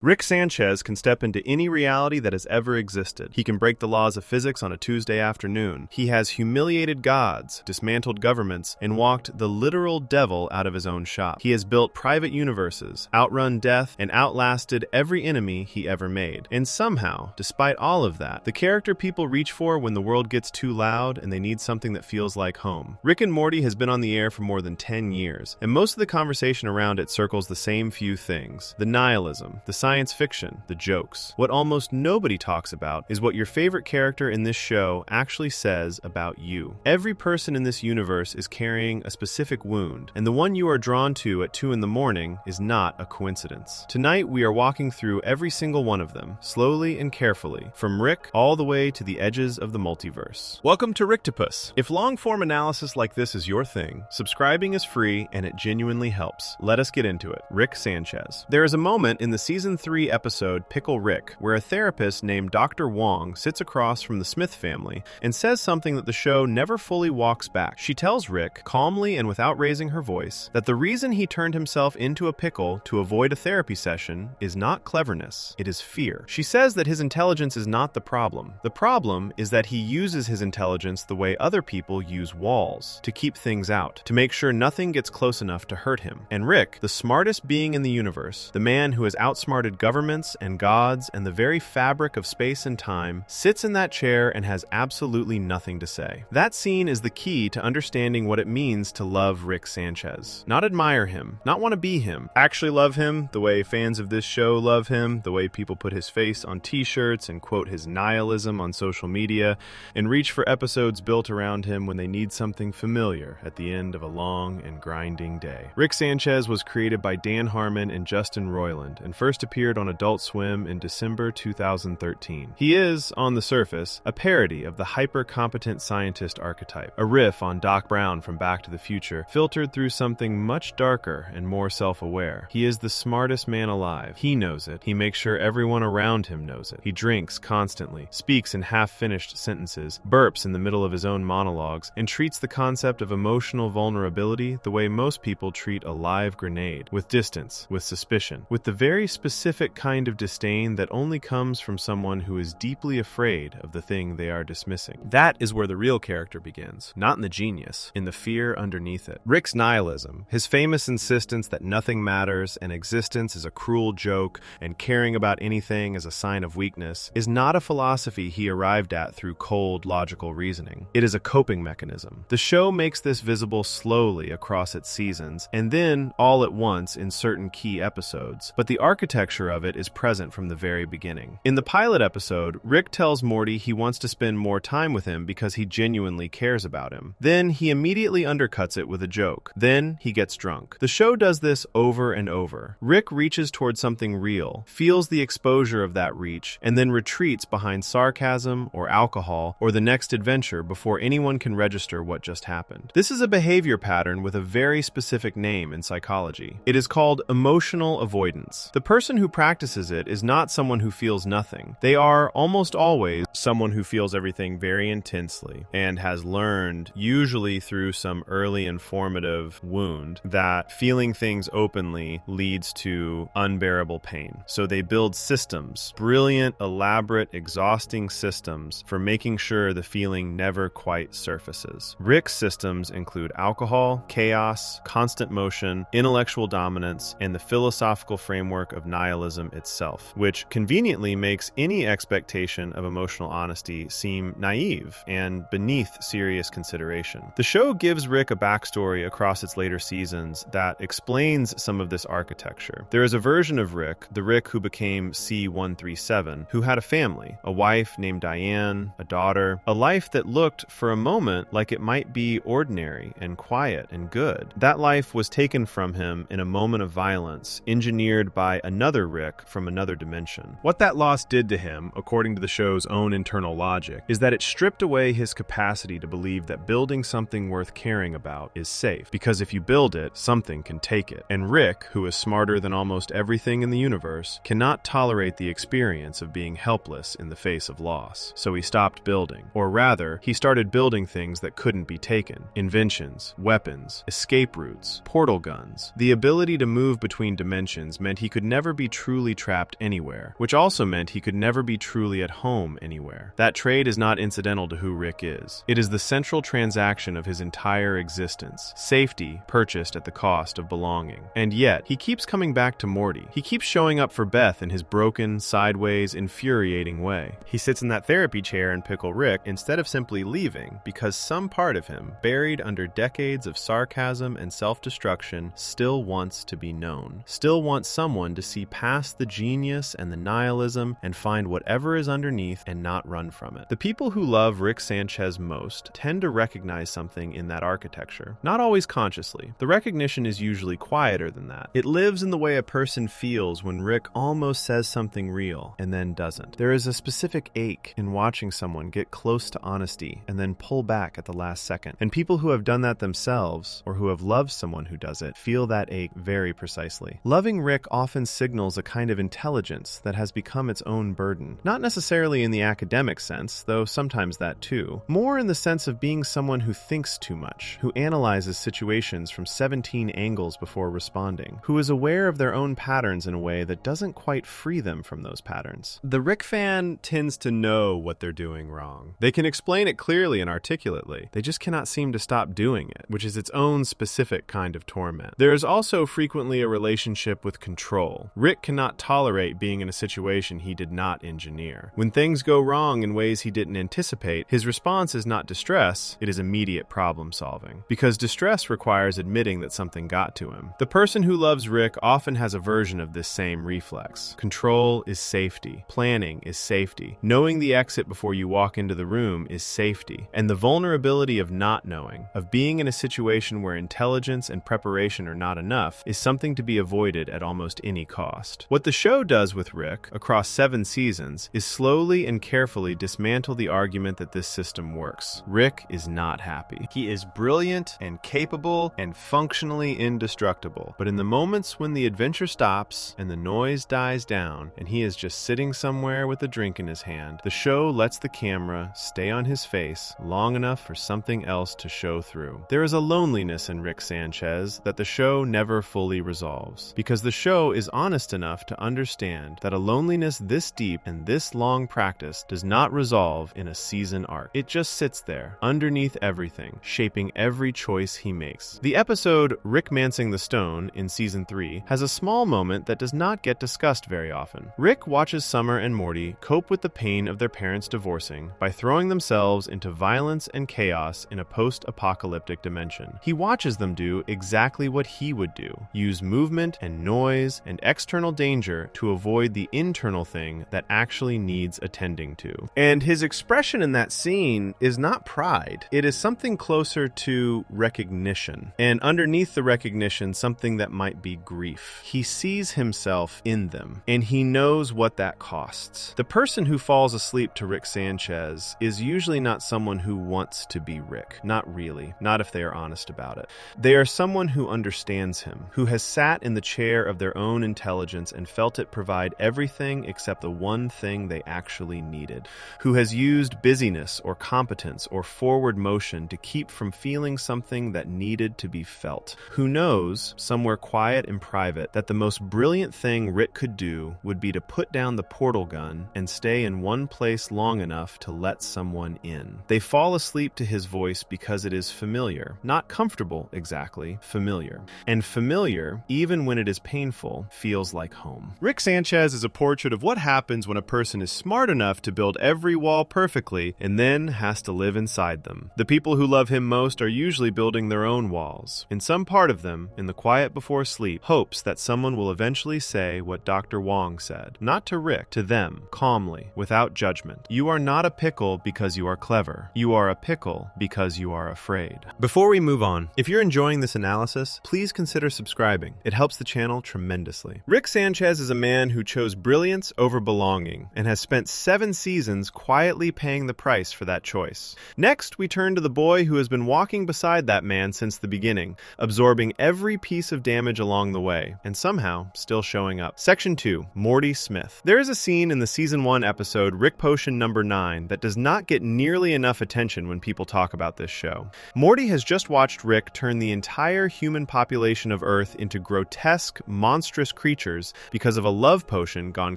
Rick Sanchez can step into any reality that has ever existed. He can break the laws of physics on a Tuesday afternoon. He has humiliated gods, dismantled governments, and walked the literal devil out of his own shop. He has built private universes, outrun death, and outlasted every enemy he ever made. And somehow, despite all of that, the character people reach for when the world gets too loud and they need something that feels like home. Rick and Morty has been on the air for more than 10 years, and most of the conversation around it circles the same few things: the nihilism, the science fiction, the jokes. What almost nobody talks about is what your favorite character in this show actually says about you. Every person in this universe is carrying a specific wound, and the one you are drawn to at 2 a.m. is not a coincidence. Tonight, we are walking through every single one of them, slowly and carefully, from Rick all the way to the edges of the multiverse. Welcome to Ricktopus. If long-form analysis like this is your thing, subscribing is free and it genuinely helps. Let us get into it. Rick Sanchez. There is a moment in the Season 3 episode Pickle Rick where a therapist named Dr. Wong sits across from the Smith family and says something that the show never fully walks back. She tells Rick, calmly and without raising her voice, that the reason he turned himself into a pickle to avoid a therapy session is not cleverness, it is fear. She says that his intelligence is not the problem. The problem is that he uses his intelligence the way other people use walls, to keep things out, to make sure nothing gets close enough to hurt him. And Rick, the smartest being in the universe, the man who has outsmarted governments and gods and the very fabric of space and time, sits in that chair and has absolutely nothing to say. That scene is the key to understanding what it means to love Rick Sanchez. Not admire him, not want to be him. Actually love him the way fans of this show love him, the way people put his face on t-shirts and quote his nihilism on social media, and reach for episodes built around him when they need something familiar at the end of a long and grinding day. Rick Sanchez was created by Dan Harmon and Justin Roiland and first appeared on Adult Swim in December 2013. He is, on the surface, a parody of the hyper-competent scientist archetype, a riff on Doc Brown from Back to the Future, filtered through something much darker and more self-aware. He is the smartest man alive. He knows it. He makes sure everyone around him knows it. He drinks constantly, speaks in half-finished sentences, burps in the middle of his own monologues, and treats the concept of emotional vulnerability the way most people treat a live grenade, with distance, with suspicion, with the very specific kind of disdain that only comes from someone who is deeply afraid of the thing they are dismissing. That is where the real character begins, not in the genius, in the fear underneath it. Rick's nihilism, his famous insistence that nothing matters and existence is a cruel joke and caring about anything is a sign of weakness, is not a philosophy he arrived at through cold, logical reasoning. It is a coping mechanism. The show makes this visible slowly across its seasons, and then all at once in certain key episodes, but the architecture of it is present from the very beginning. In the pilot episode, Rick tells Morty he wants to spend more time with him because he genuinely cares about him. Then he immediately undercuts it with a joke. Then he gets drunk. The show does this over and over. Rick reaches towards something real, feels the exposure of that reach, and then retreats behind sarcasm or alcohol or the next adventure before anyone can register what just happened. This is a behavior pattern with a very specific name in psychology. It is called emotional avoidance. The person who practices it is not someone who feels nothing. They are almost always someone who feels everything very intensely and has learned, usually through some early informative wound, that feeling things openly leads to unbearable pain. So they build systems, brilliant, elaborate, exhausting systems for making sure the feeling never quite surfaces. Rick's systems include alcohol, chaos, constant motion, intellectual dominance, and the philosophical framework of nihilism itself, which conveniently makes any expectation of emotional honesty seem naive and beneath serious consideration. The show gives Rick a backstory across its later seasons that explains some of this architecture. There is a version of Rick, the Rick who became C-137, who had a family, a wife named Diane, a daughter, a life that looked for a moment like it might be ordinary and quiet and good. That life was taken from him in a moment of violence, engineered by another Rick from another dimension. What that loss did to him, according to the show's own internal logic, is that it stripped away his capacity to believe that building something worth caring about is safe, because if you build it, something can take it. And Rick, who is smarter than almost everything in the universe, cannot tolerate the experience of being helpless in the face of loss. So he stopped building. Or rather, he started building things that couldn't be taken. Inventions, weapons, escape routes, portal guns. The ability to move between dimensions meant he could never be truly trapped anywhere, which also meant he could never be truly at home anywhere. That trait is not incidental to who Rick is. It is the central transaction of his entire existence. Safety purchased at the cost of belonging. And yet, he keeps coming back to Morty. He keeps showing up for Beth in his broken, sideways, infuriating way. He sits in that therapy chair and Pickle Rick instead of simply leaving because some part of him, buried under decades of sarcasm and self-destruction, still wants to be known. Still wants someone to see past the genius and the nihilism and find whatever is underneath and not run from it. The people who love Rick Sanchez most tend to recognize something in that architecture. Not always consciously. The recognition is usually quieter than that. It lives in the way a person feels when Rick almost says something real and then doesn't. There is a specific ache in watching someone get close to honesty and then pull back at the last second. And people who have done that themselves, or who have loved someone who does it, feel that ache very precisely. Loving Rick often signals a kind of intelligence that has become its own burden. Not necessarily in the academic sense, though sometimes that too. More in the sense of being someone who thinks too much, who analyzes situations from 17 angles before responding, who is aware of their own patterns in a way that doesn't quite free them from those patterns. The Rick fan tends to know what they're doing wrong. They can explain it clearly and articulately. They just cannot seem to stop doing it, which is its own specific kind of torment. There is also frequently a relationship with control. Rick cannot tolerate being in a situation he did not engineer. When things go wrong in ways he didn't anticipate, his response is not distress, it is immediate problem solving. Because distress requires admitting that something got to him. The person who loves Rick often has a version of this same reflex. Control is safety. Planning is safety. Knowing the exit before you walk into the room is safety. And the vulnerability of not knowing, of being in a situation where intelligence and preparation are not enough, is something to be avoided at almost any cost. What the show does with Rick, across 7 seasons, is slowly and carefully dismantle the argument that this system works. Rick is not happy. He is brilliant and capable and functionally indestructible. But in the moments when the adventure stops and the noise dies down and he is just sitting somewhere with a drink in his hand, the show lets the camera stay on his face long enough for something else to show through. There is a loneliness in Rick Sanchez that the show never fully resolves, because the show is honest enough to understand that a loneliness this deep and this long practice does not resolve in a season arc. It just sits there, underneath everything, shaping every choice he makes. The episode Rick Mancing the Stone in Season 3 has a small moment that does not get discussed very often. Rick watches Summer and Morty cope with the pain of their parents divorcing by throwing themselves into violence and chaos in a post-apocalyptic dimension. He watches them do exactly what he would do: use movement and noise and external danger to avoid the internal thing that actually needs attending to. And his expression in that scene is not pride. It is something closer to recognition. And underneath the recognition, something that might be grief. He sees himself in them, and he knows what that costs. The person who falls asleep to Rick Sanchez is usually not someone who wants to be Rick. Not really. Not if they are honest about it. They are someone who understands him, who has sat in the chair of their own intelligence and felt it provide everything except the one thing they actually needed, who has used busyness or competence or forward motion to keep from feeling something that needed to be felt, who knows, somewhere quiet and private, that the most brilliant thing Rick could do would be to put down the portal gun and stay in one place long enough to let someone in. They fall asleep to his voice because it is familiar, not comfortable exactly, familiar. And familiar, even when it is painful, feels like home. Rick Sanchez is a portrait of what happens when a person is smart enough to build every wall perfectly and then has to live inside them. The people who love him most are usually building their own walls. In some part of them, in the quiet before sleep, hopes that someone will eventually say what Dr. Wong said. Not to Rick, to them, calmly, without judgment. You are not a pickle because you are clever. You are a pickle because you are afraid. Before we move on, if you're enjoying this analysis, please consider subscribing. It helps the channel tremendously. Rick Sanchez is a man who chose brilliance over belonging and has spent 7 seasons quietly paying the price for that choice. Next, we turn to the boy who has been walking beside that man since the beginning, absorbing every piece of damage along the way, and somehow still showing up. Section 2, Morty Smith. There is a scene in the Season 1 episode Rick Potion number 9 that does not get nearly enough attention when people talk about this show. Morty has just watched Rick turn the entire human population of Earth into grotesque, monstrous creatures years because of a love potion gone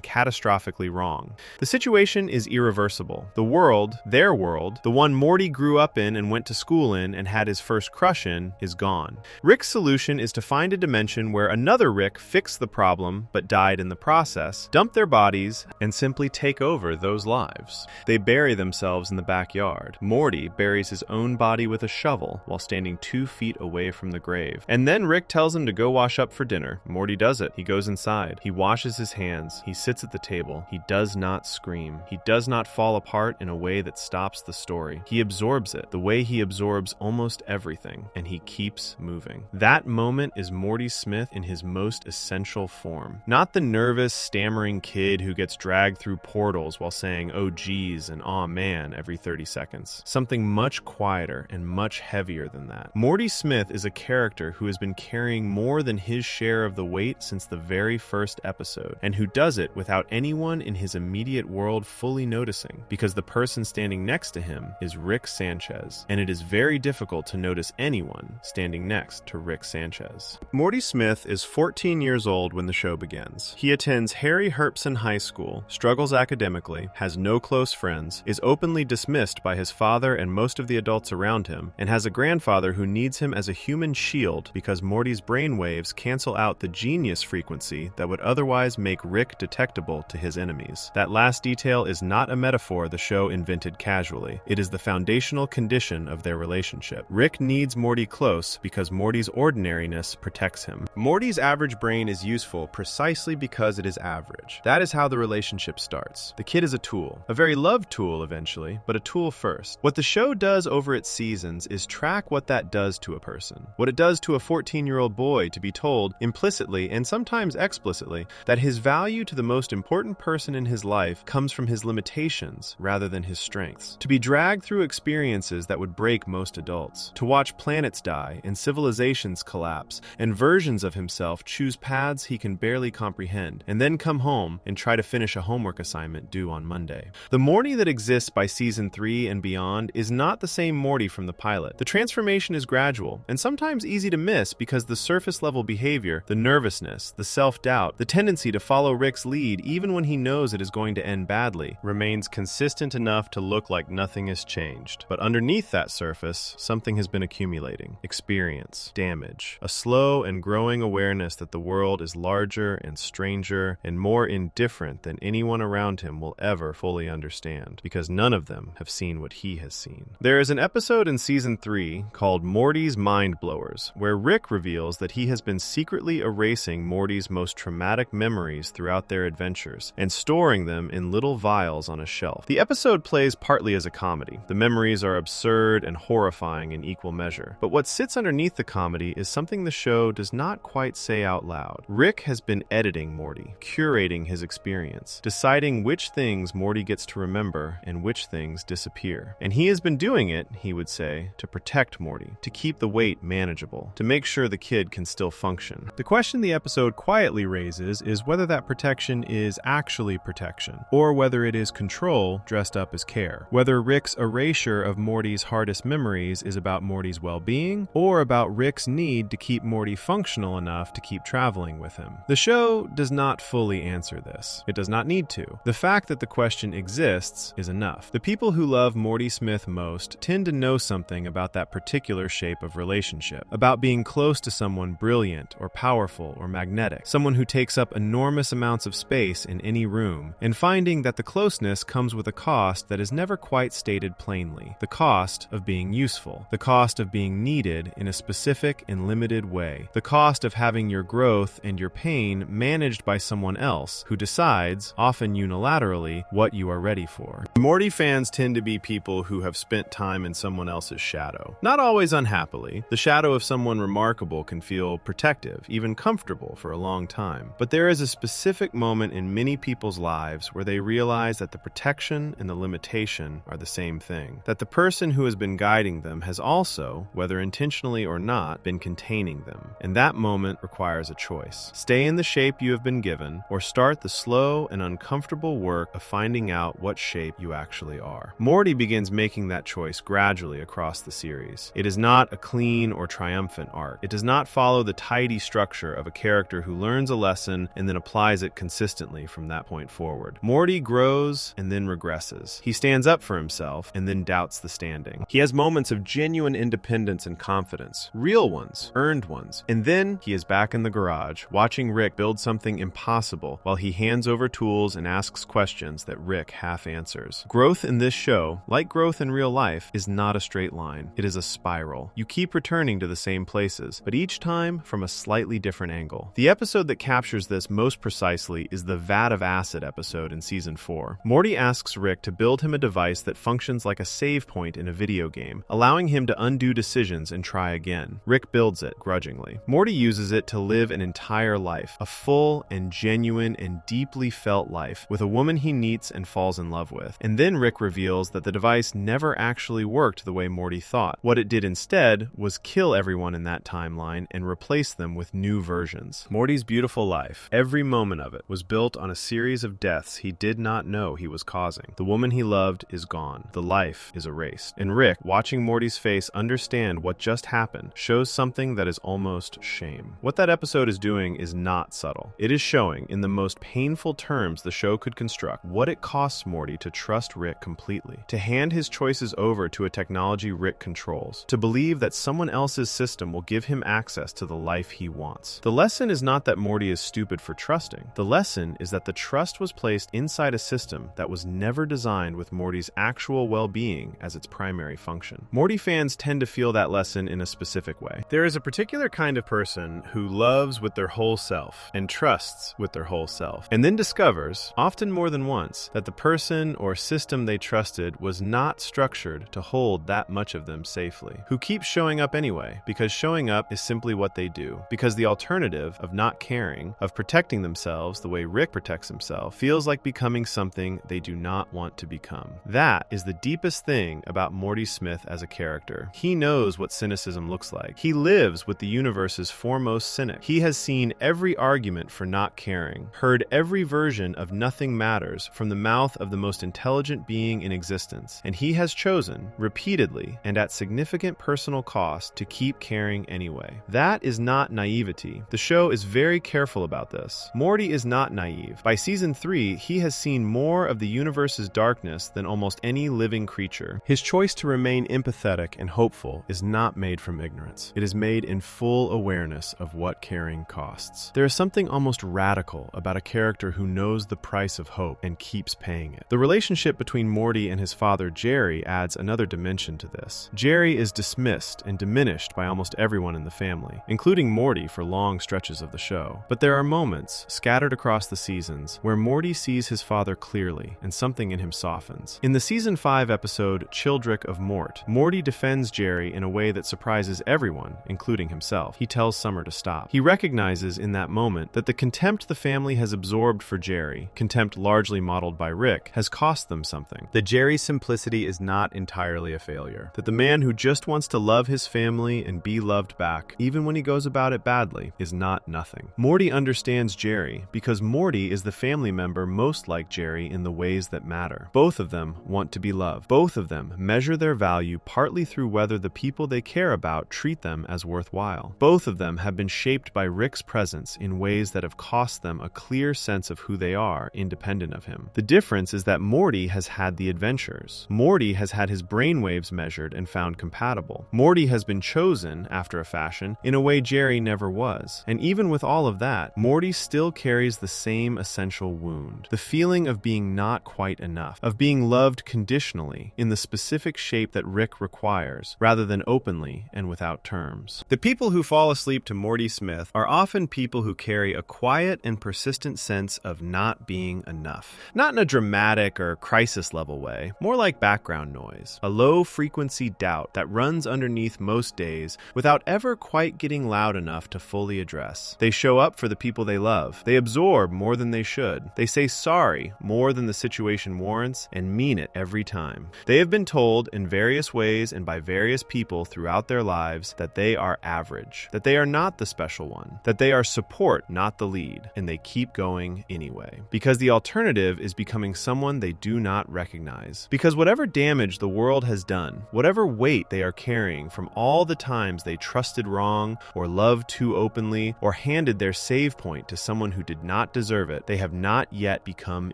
catastrophically wrong. The situation is irreversible. The world, their world, the one Morty grew up in and went to school in and had his first crush in, is gone. Rick's solution is to find a dimension where another Rick fixed the problem but died in the process, dump their bodies, and simply take over those lives. They bury themselves in the backyard. Morty buries his own body with a shovel while standing 2 feet away from the grave. And then Rick tells him to go wash up for dinner. Morty does it. He goes inside. He washes his hands. He sits at the table. He does not scream. He does not fall apart in a way that stops the story. He absorbs it, the way he absorbs almost everything, and he keeps moving. That moment is Morty Smith in his most essential form. Not the nervous, stammering kid who gets dragged through portals while saying "oh geez" and "aw man" every 30 seconds. Something much quieter and much heavier than that. Morty Smith is a character who has been carrying more than his share of the weight since the very first episode, and who does it without anyone in his immediate world fully noticing, because the person standing next to him is Rick Sanchez, and it is very difficult to notice anyone standing next to Rick Sanchez. Morty Smith is 14 years old when the show begins. He attends Harry Herpson High School, struggles academically, has no close friends, is openly dismissed by his father and most of the adults around him, and has a grandfather who needs him as a human shield because Morty's brainwaves cancel out the genius frequency that would otherwise make Rick detectable to his enemies. That last detail is not a metaphor the show invented casually. It is the foundational condition of their relationship. Rick needs Morty close because Morty's ordinariness protects him. Morty's average brain is useful precisely because it is average. That is how the relationship starts. The kid is a tool. A very loved tool eventually, but a tool first. What the show does over its seasons is track what that does to a person. What it does to a 14-year-old boy to be told, implicitly and sometimes explicitly, that his value to the most important person in his life comes from his limitations rather than his strengths. To be dragged through experiences that would break most adults. To watch planets die and civilizations collapse and versions of himself choose paths he can barely comprehend, and then come home and try to finish a homework assignment due on Monday. The Morty that exists by season 3 and beyond is not the same Morty from the pilot. The transformation is gradual and sometimes easy to miss because the surface level behavior, the nervousness, the self-doubt, the tendency to follow Rick's lead even when he knows it is going to end badly, remains consistent enough to look like nothing has changed. But underneath that surface, something has been accumulating. Experience, damage, a slow and growing awareness that the world is larger and stranger and more indifferent than anyone around him will ever fully understand, because none of them have seen what he has seen. There is an episode in season 3 called Morty's Mind Blowers, where Rick reveals that he has been secretly erasing Morty's most traumatic memories throughout their adventures and storing them in little vials on a shelf. The episode plays partly as a comedy. The memories are absurd and horrifying in equal measure. But what sits underneath the comedy is something the show does not quite say out loud. Rick has been editing Morty, curating his experience, deciding which things Morty gets to remember and which things disappear. And he has been doing it, he would say, to protect Morty, to keep the weight manageable, to make sure the kid can still function. The question the episode quietly raises is whether that protection is actually protection, or whether it is control dressed up as care. Whether Rick's erasure of Morty's hardest memories is about Morty's well-being, or about Rick's need to keep Morty functional enough to keep traveling with him. The show does not fully answer this. It does not need to. The fact that the question exists is enough. The people who love Morty Smith most tend to know something about that particular shape of relationship, about being close to someone brilliant or powerful or magnetic, someone who takes up enormous amounts of space in any room, and finding that the closeness comes with a cost that is never quite stated plainly. The cost of being useful, the cost of being needed in a specific and limited way, the cost of having your growth and your pain managed by someone else who decides, often unilaterally, what you are ready for. Morty fans tend to be people who have spent time in someone else's shadow. Not always unhappily. The shadow of someone remarkable can feel protective, even comfortable for a long time. But there is a specific moment in many people's lives where they realize that the protection and the limitation are the same thing. That the person who has been guiding them has also, whether intentionally or not, been containing them. And that moment requires a choice. Stay in the shape you have been given, or start the slow and uncomfortable work of finding out what shape you actually are. Morty begins making that choice gradually across the series. It is not a clean or triumphant arc. It does not follow the tidy structure of a character who learns a a lesson and then applies it consistently from that point forward. Morty grows and then regresses. He stands up for himself and then doubts the standing. He has moments of genuine independence and confidence, real ones, earned ones. And then he is back in the garage, watching Rick build something impossible while he hands over tools and asks questions that Rick half answers. Growth in this show, like growth in real life, is not a straight line. It is a spiral. You keep returning to the same places, but each time from a slightly different angle. The episode that captures this most precisely is the Vat of Acid episode in Season 4. Morty asks Rick to build him a device that functions like a save point in a video game, allowing him to undo decisions and try again. Rick builds it, grudgingly. Morty uses it to live an entire life, a full and genuine and deeply felt life, with a woman he meets and falls in love with. And then Rick reveals that the device never actually worked the way Morty thought. What it did instead was kill everyone in that timeline and replace them with new versions. Morty's beautiful life, every moment of it, was built on a series of deaths he did not know he was causing. The woman he loved is gone. The life is erased. And Rick, watching Morty's face understand what just happened, shows something that is almost shame. What that episode is doing is not subtle. It is showing, in the most painful terms the show could construct, what it costs Morty to trust Rick completely, to hand his choices over to a technology Rick controls, to believe that someone else's system will give him access to the life he wants. The lesson is not that Morty is stupid for trusting. The lesson is that the trust was placed inside a system that was never designed with Morty's actual well-being as its primary function. Morty fans tend to feel that lesson in a specific way. There is a particular kind of person who loves with their whole self and trusts with their whole self, and then discovers, often more than once, that the person or system they trusted was not structured to hold that much of them safely, who keep showing up anyway, because showing up is simply what they do, because the alternative of not caring, of protecting themselves the way Rick protects himself, feels like becoming something they do not want to become. That is the deepest thing about Morty Smith as a character. He knows what cynicism looks like. He lives with the universe's foremost cynic. He has seen every argument for not caring, heard every version of nothing matters from the mouth of the most intelligent being in existence, and he has chosen, repeatedly and at significant personal cost, to keep caring anyway. That is not naivety. The show is very careful about this. Morty is not naive. By Season 3, he has seen more of the universe's darkness than almost any living creature. His choice to remain empathetic and hopeful is not made from ignorance. It is made in full awareness of what caring costs. There is something almost radical about a character who knows the price of hope and keeps paying it. The relationship between Morty and his father Jerry adds another dimension to this. Jerry is dismissed and diminished by almost everyone in the family, including Morty for long stretches of the show. But there are moments, scattered across the seasons, where Morty sees his father clearly and something in him softens. In the Season 5 episode Childrick of Mort, Morty defends Jerry in a way that surprises everyone, including himself. He tells Summer to stop. He recognizes in that moment that the contempt the family has absorbed for Jerry, contempt largely modeled by Rick, has cost them something. That Jerry's simplicity is not entirely a failure. That the man who just wants to love his family and be loved back, even when he goes about it badly, is not nothing. Morty understands Jerry because Morty is the family member most like Jerry in the ways that matter. Both of them want to be loved. Both of them measure their value partly through whether the people they care about treat them as worthwhile. Both of them have been shaped by Rick's presence in ways that have cost them a clear sense of who they are, independent of him. The difference is that Morty has had the adventures. Morty has had his brainwaves measured and found compatible. Morty has been chosen, after a fashion, in a way Jerry never was. And even with all of that, Morty still carries the same essential wound. The feeling of being not quite enough, of being loved conditionally, in the specific shape that Rick requires, rather than openly and without terms. The people who fall asleep to Morty Smith are often people who carry a quiet and persistent sense of not being enough. Not in a dramatic or crisis-level way, more like background noise, a low-frequency doubt that runs underneath most days without ever quite getting loud enough to fully address. They show up for the people they love. They absorb more than they should. They say sorry more than the situation warrants and mean it every time. They have been told in various ways and by various people throughout their lives that they are average, that they are not the special one, that they are support, not the lead, and they keep going anyway. Because the alternative is becoming someone they do not recognize. Because whatever damage the world has done, whatever weight they are carrying from all the times they trusted wrong or loved too openly or handed their save point to someone who did not deserve it, they have not yet become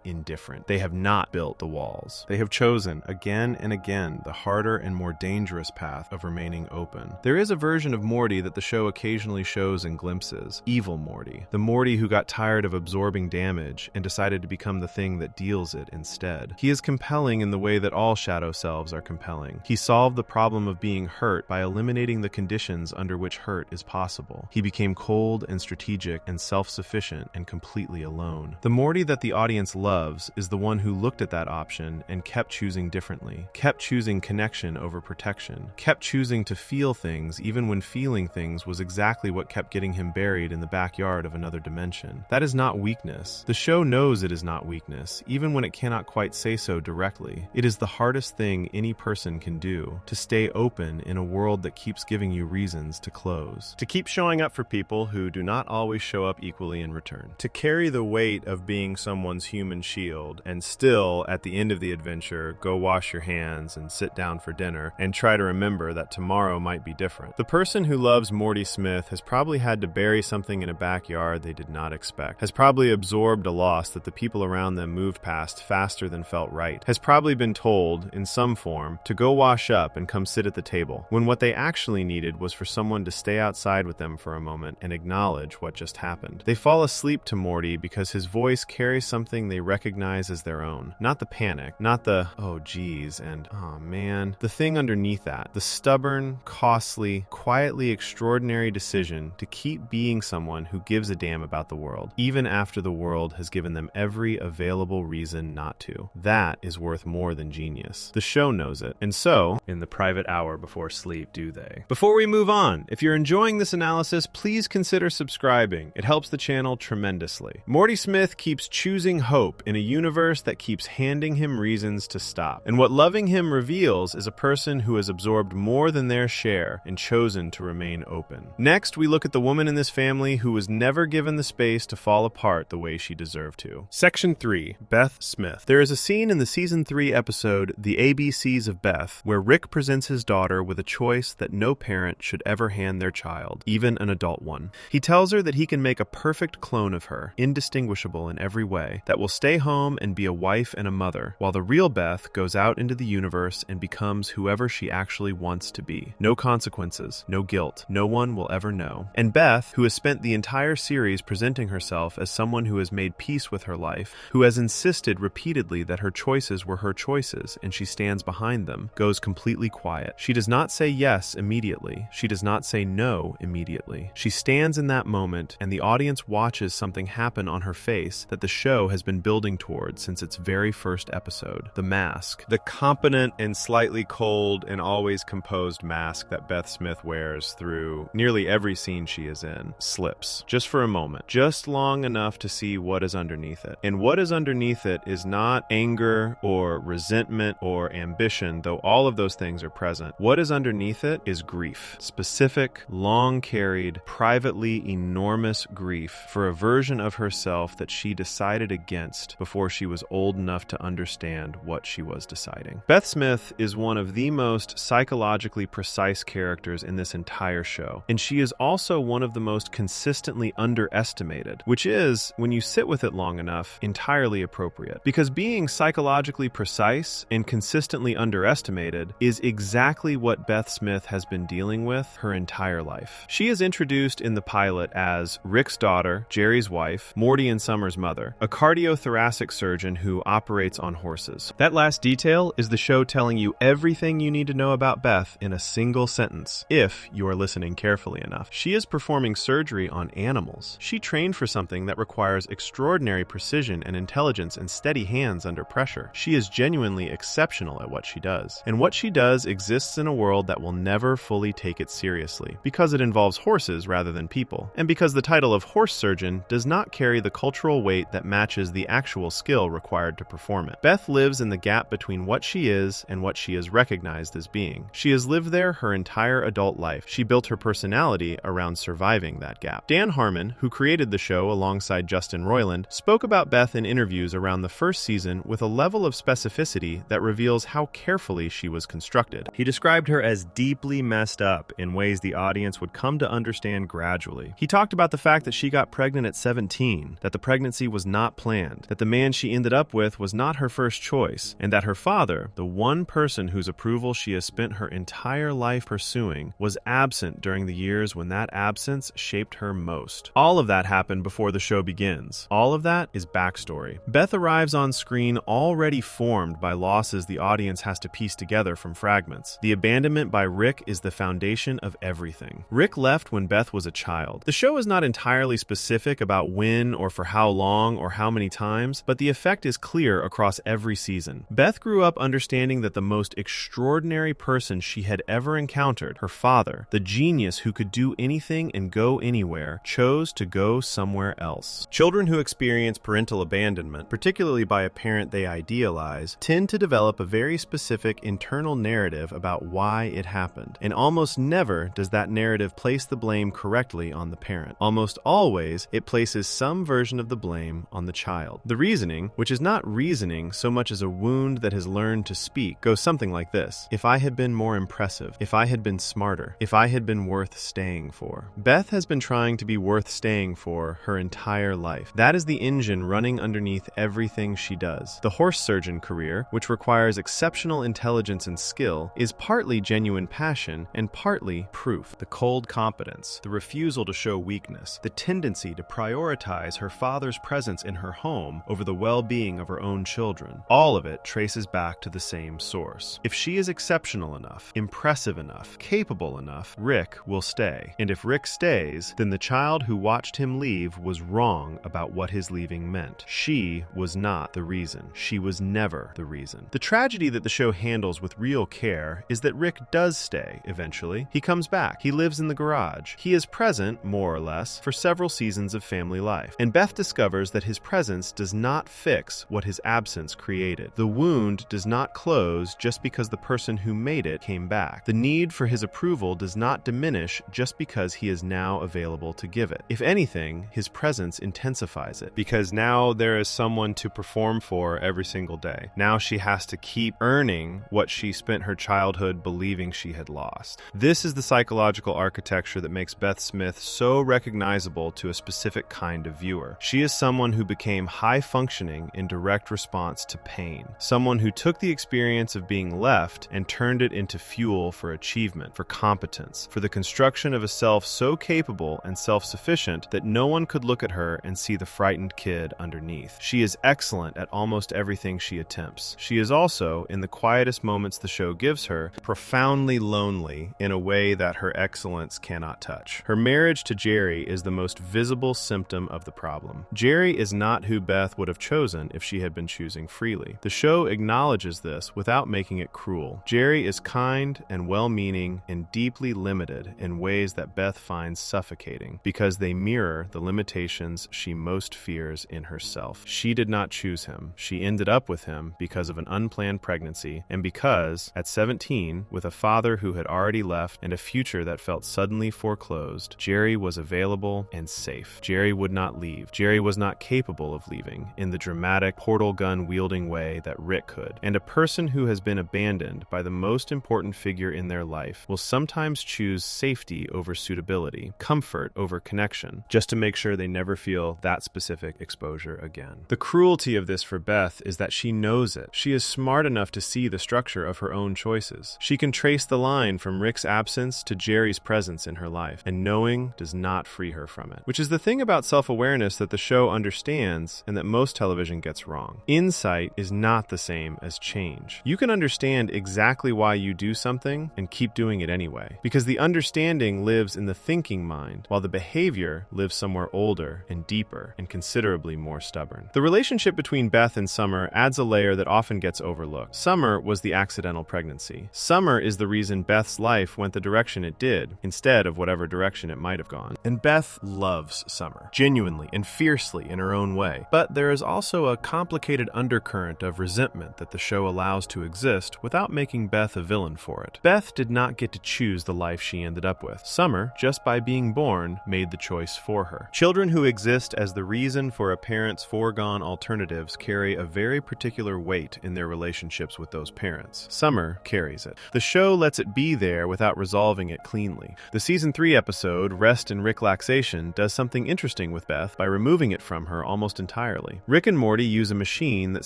indifferent. They have not built the walls. They have chosen, again and again, the harder and more dangerous path of remaining open. There is a version of Morty that the show occasionally shows in glimpses. Evil Morty. The Morty who got tired of absorbing damage and decided to become the thing that deals it instead. He is compelling in the way that all shadow selves are compelling. He solved the problem of being hurt by eliminating the conditions under which hurt is possible. He became cold and strategic and self-sufficient and completely alone. The Morty that the audience loves is the one who looked at that option and kept choosing differently, kept choosing connection over protection, kept choosing to feel things even when feeling things was exactly what kept getting him buried in the backyard of another dimension. That is not weakness. The show knows it is not weakness, even when it cannot quite say so directly. It is the hardest thing any person can do, to stay open in a world that keeps giving you reasons to close. To keep showing up for people who do not always show up equally in return. To carry the weight of being someone's human shield and still, at the end of the adventure, go wash your hands and sit down for dinner and try to remember that tomorrow might be different. The person who loves Morty Smith has probably had to bury something in a backyard they did not expect, has probably absorbed a loss that the people around them moved past faster than felt right, has probably been told, in some form, to go wash up and come sit at the table, when what they actually needed was for someone to stay outside with them for a moment and acknowledge what just happened. They fall asleep to Morty because his voice carries something they recognize as their own. Not the panic, not the, oh geez, and oh man. The thing underneath that, the stubborn, costly, quietly extraordinary decision to keep being someone who gives a damn about the world, even after the world has given them every available reason not to. That is worth more than genius. The show knows it, and so, in the private hour before sleep, do they. Before we move on, if you're enjoying this analysis, please consider subscribing. It helps the channel tremendously. Morty Smith keeps choosing hope in a universe that keeps handing him reasons to stop. And what loving him reveals is a person who has absorbed more than their share and chosen to remain open. Next, we look at the woman in this family who was never given the space to fall apart the way she deserved to. Section 3. Beth Smith. There is a scene in the Season 3 episode, The ABCs of Beth, where Rick presents his daughter with a choice that no parent should ever hand their child, even an adult one. He tells her that he can make a perfect clone of her, indistinguishable in every way, that will stay home and be a wife and a mother, while the real Beth goes out into the universe and becomes whoever she actually wants to be. No consequences, no guilt, no one will ever know. And Beth, who has spent the entire series presenting herself as someone who has made peace with her life, who has insisted repeatedly that her choices were her choices and she stands behind them, goes completely quiet. She does not say yes immediately. She does not say no immediately. She stands in that moment and the audience watches something happen on her face that the show has been building towards since its very first episode. The mask. The competent and slightly cold and always composed mask that Beth Smith wears through nearly every scene she is in slips. Just for a moment. Just long enough to see what is underneath it. And what is underneath it is not anger or resentment or ambition, though all of those things are present. What is underneath it is grief. Specific, long-carried, privately enormous grief for a version of herself that she decided against before she was old enough to understand what she was deciding. Beth Smith is one of the most psychologically precise characters in this entire show, and she is also one of the most consistently underestimated, which is, when you sit with it long enough, entirely appropriate. Because being psychologically precise and consistently underestimated is exactly what Beth Smith has been dealing with her entire life. She is introduced in the pilot as Rick's daughter, Jerry's wife, Morty and Summer's mother, a cardiothoracic surgeon who operates on horses. That last detail is the show telling you everything you need to know about Beth in a single sentence, if you are listening carefully enough. She is performing surgery on animals. She trained for something that requires extraordinary precision and intelligence and steady hands under pressure. She is genuinely exceptional at what she does. And what she does exists in a world that will never fully take it seriously, because it involves horses rather than people, and because the title of horse surgeon does not carry the cultural weight that matches the actual skill required to perform it. Beth lives in the gap between what she is and what she is recognized as being. She has lived there her entire adult life. She built her personality around surviving that gap. Dan Harmon, who created the show alongside Justin Roiland, spoke about Beth in interviews around the first season with a level of specificity that reveals how carefully she was constructed. He described her as deeply messed up in ways the audience would come to understand gradually. He talked about about the fact that she got pregnant at 17, that the pregnancy was not planned, that the man she ended up with was not her first choice, and that her father, the one person whose approval she has spent her entire life pursuing, was absent during the years when that absence shaped her most. All of that happened before the show begins. All of that is backstory. Beth arrives on screen already formed by losses the audience has to piece together from fragments. The abandonment by Rick is the foundation of everything. Rick left when Beth was a child. The show is not entirely specific about when or for how long or how many times, but the effect is clear across every season. Beth grew up understanding that the most extraordinary person she had ever encountered, her father, the genius who could do anything and go anywhere, chose to go somewhere else. Children who experience parental abandonment, particularly by a parent they idealize, tend to develop a very specific internal narrative about why it happened. And almost never does that narrative place the blame correctly on the parent. Almost always, it places some version of the blame on the child. The reasoning, which is not reasoning so much as a wound that has learned to speak, goes something like this. If I had been more impressive, if I had been smarter, if I had been worth staying for. Beth has been trying to be worth staying for her entire life. That is the engine running underneath everything she does. The horse surgeon career, which requires exceptional intelligence and skill, is partly genuine passion and partly proof. The cold competence, the refusal to show weakness, the tendency to prioritize her father's presence in her home over the well-being of her own children. All of it traces back to the same source. If she is exceptional enough, impressive enough, capable enough, Rick will stay. And if Rick stays, then the child who watched him leave was wrong about what his leaving meant. She was not the reason. She was never the reason. The tragedy that the show handles with real care is that Rick does stay eventually. He comes back. He lives in the garage. He is present, more or less, for several seasons of family life. And Beth discovers that his presence does not fix what his absence created. The wound does not close just because the person who made it came back. The need for his approval does not diminish just because he is now available to give it. If anything, his presence intensifies it, because now there is someone to perform for every single day. Now she has to keep earning what she spent her childhood believing she had lost. This is the psychological architecture that makes Beth Smith so recognizable to a specific kind of viewer. She is someone who became high-functioning in direct response to pain. Someone who took the experience of being left and turned it into fuel for achievement, for competence, for the construction of a self so capable and self-sufficient that no one could look at her and see the frightened kid underneath. She is excellent at almost everything she attempts. She is also, in the quietest moments the show gives her, profoundly lonely in a way that her excellence cannot touch. Her marriage to Jerry is the most visible symptom of the problem. Jerry is not who Beth would have chosen if she had been choosing freely. The show acknowledges this without making it cruel. Jerry is kind and well-meaning and deeply limited in ways that Beth finds suffocating because they mirror the limitations she most fears in herself. She did not choose him. She ended up with him because of an unplanned pregnancy and because, at 17, with a father who had already left and a future that felt suddenly foreclosed, Jerry was available and safe. Jerry would not leave. Jerry was not capable of leaving in the dramatic portal gun-wielding way that Rick could. And a person who has been abandoned by the most important figure in their life will sometimes choose safety over suitability, comfort over connection, just to make sure they never feel that specific exposure again. The cruelty of this for Beth is that she knows it. She is smart enough to see the structure of her own choices. She can trace the line from Rick's absence to Jerry's presence in her life, and knowing does not free her from it. Which is the thing about self-awareness that the show understands and that most television gets wrong. Insight is not the same as change. You can understand exactly why you do something and keep doing it anyway, because the understanding lives in the thinking mind, while the behavior lives somewhere older and deeper and considerably more stubborn. The relationship between Beth and Summer adds a layer that often gets overlooked. Summer was the accidental pregnancy. Summer is the reason Beth's life went the direction it did, instead of whatever direction it might have gone. And Beth loves Summer, genuinely and fiercely in her own way. But there is also a complicated undercurrent of resentment that the show allows to exist without making Beth a villain for it. Beth did not get to choose the life she ended up with. Summer, just by being born, made the choice for her. Children who exist as the reason for a parent's foregone alternatives carry a very particular weight in their relationships with those parents. Summer carries it. The show lets it be there without resolving it cleanly. The season 3 episode, Rest in Rick relaxation, does something interesting with Beth by removing it from her almost entirely. Rick and Morty use a machine that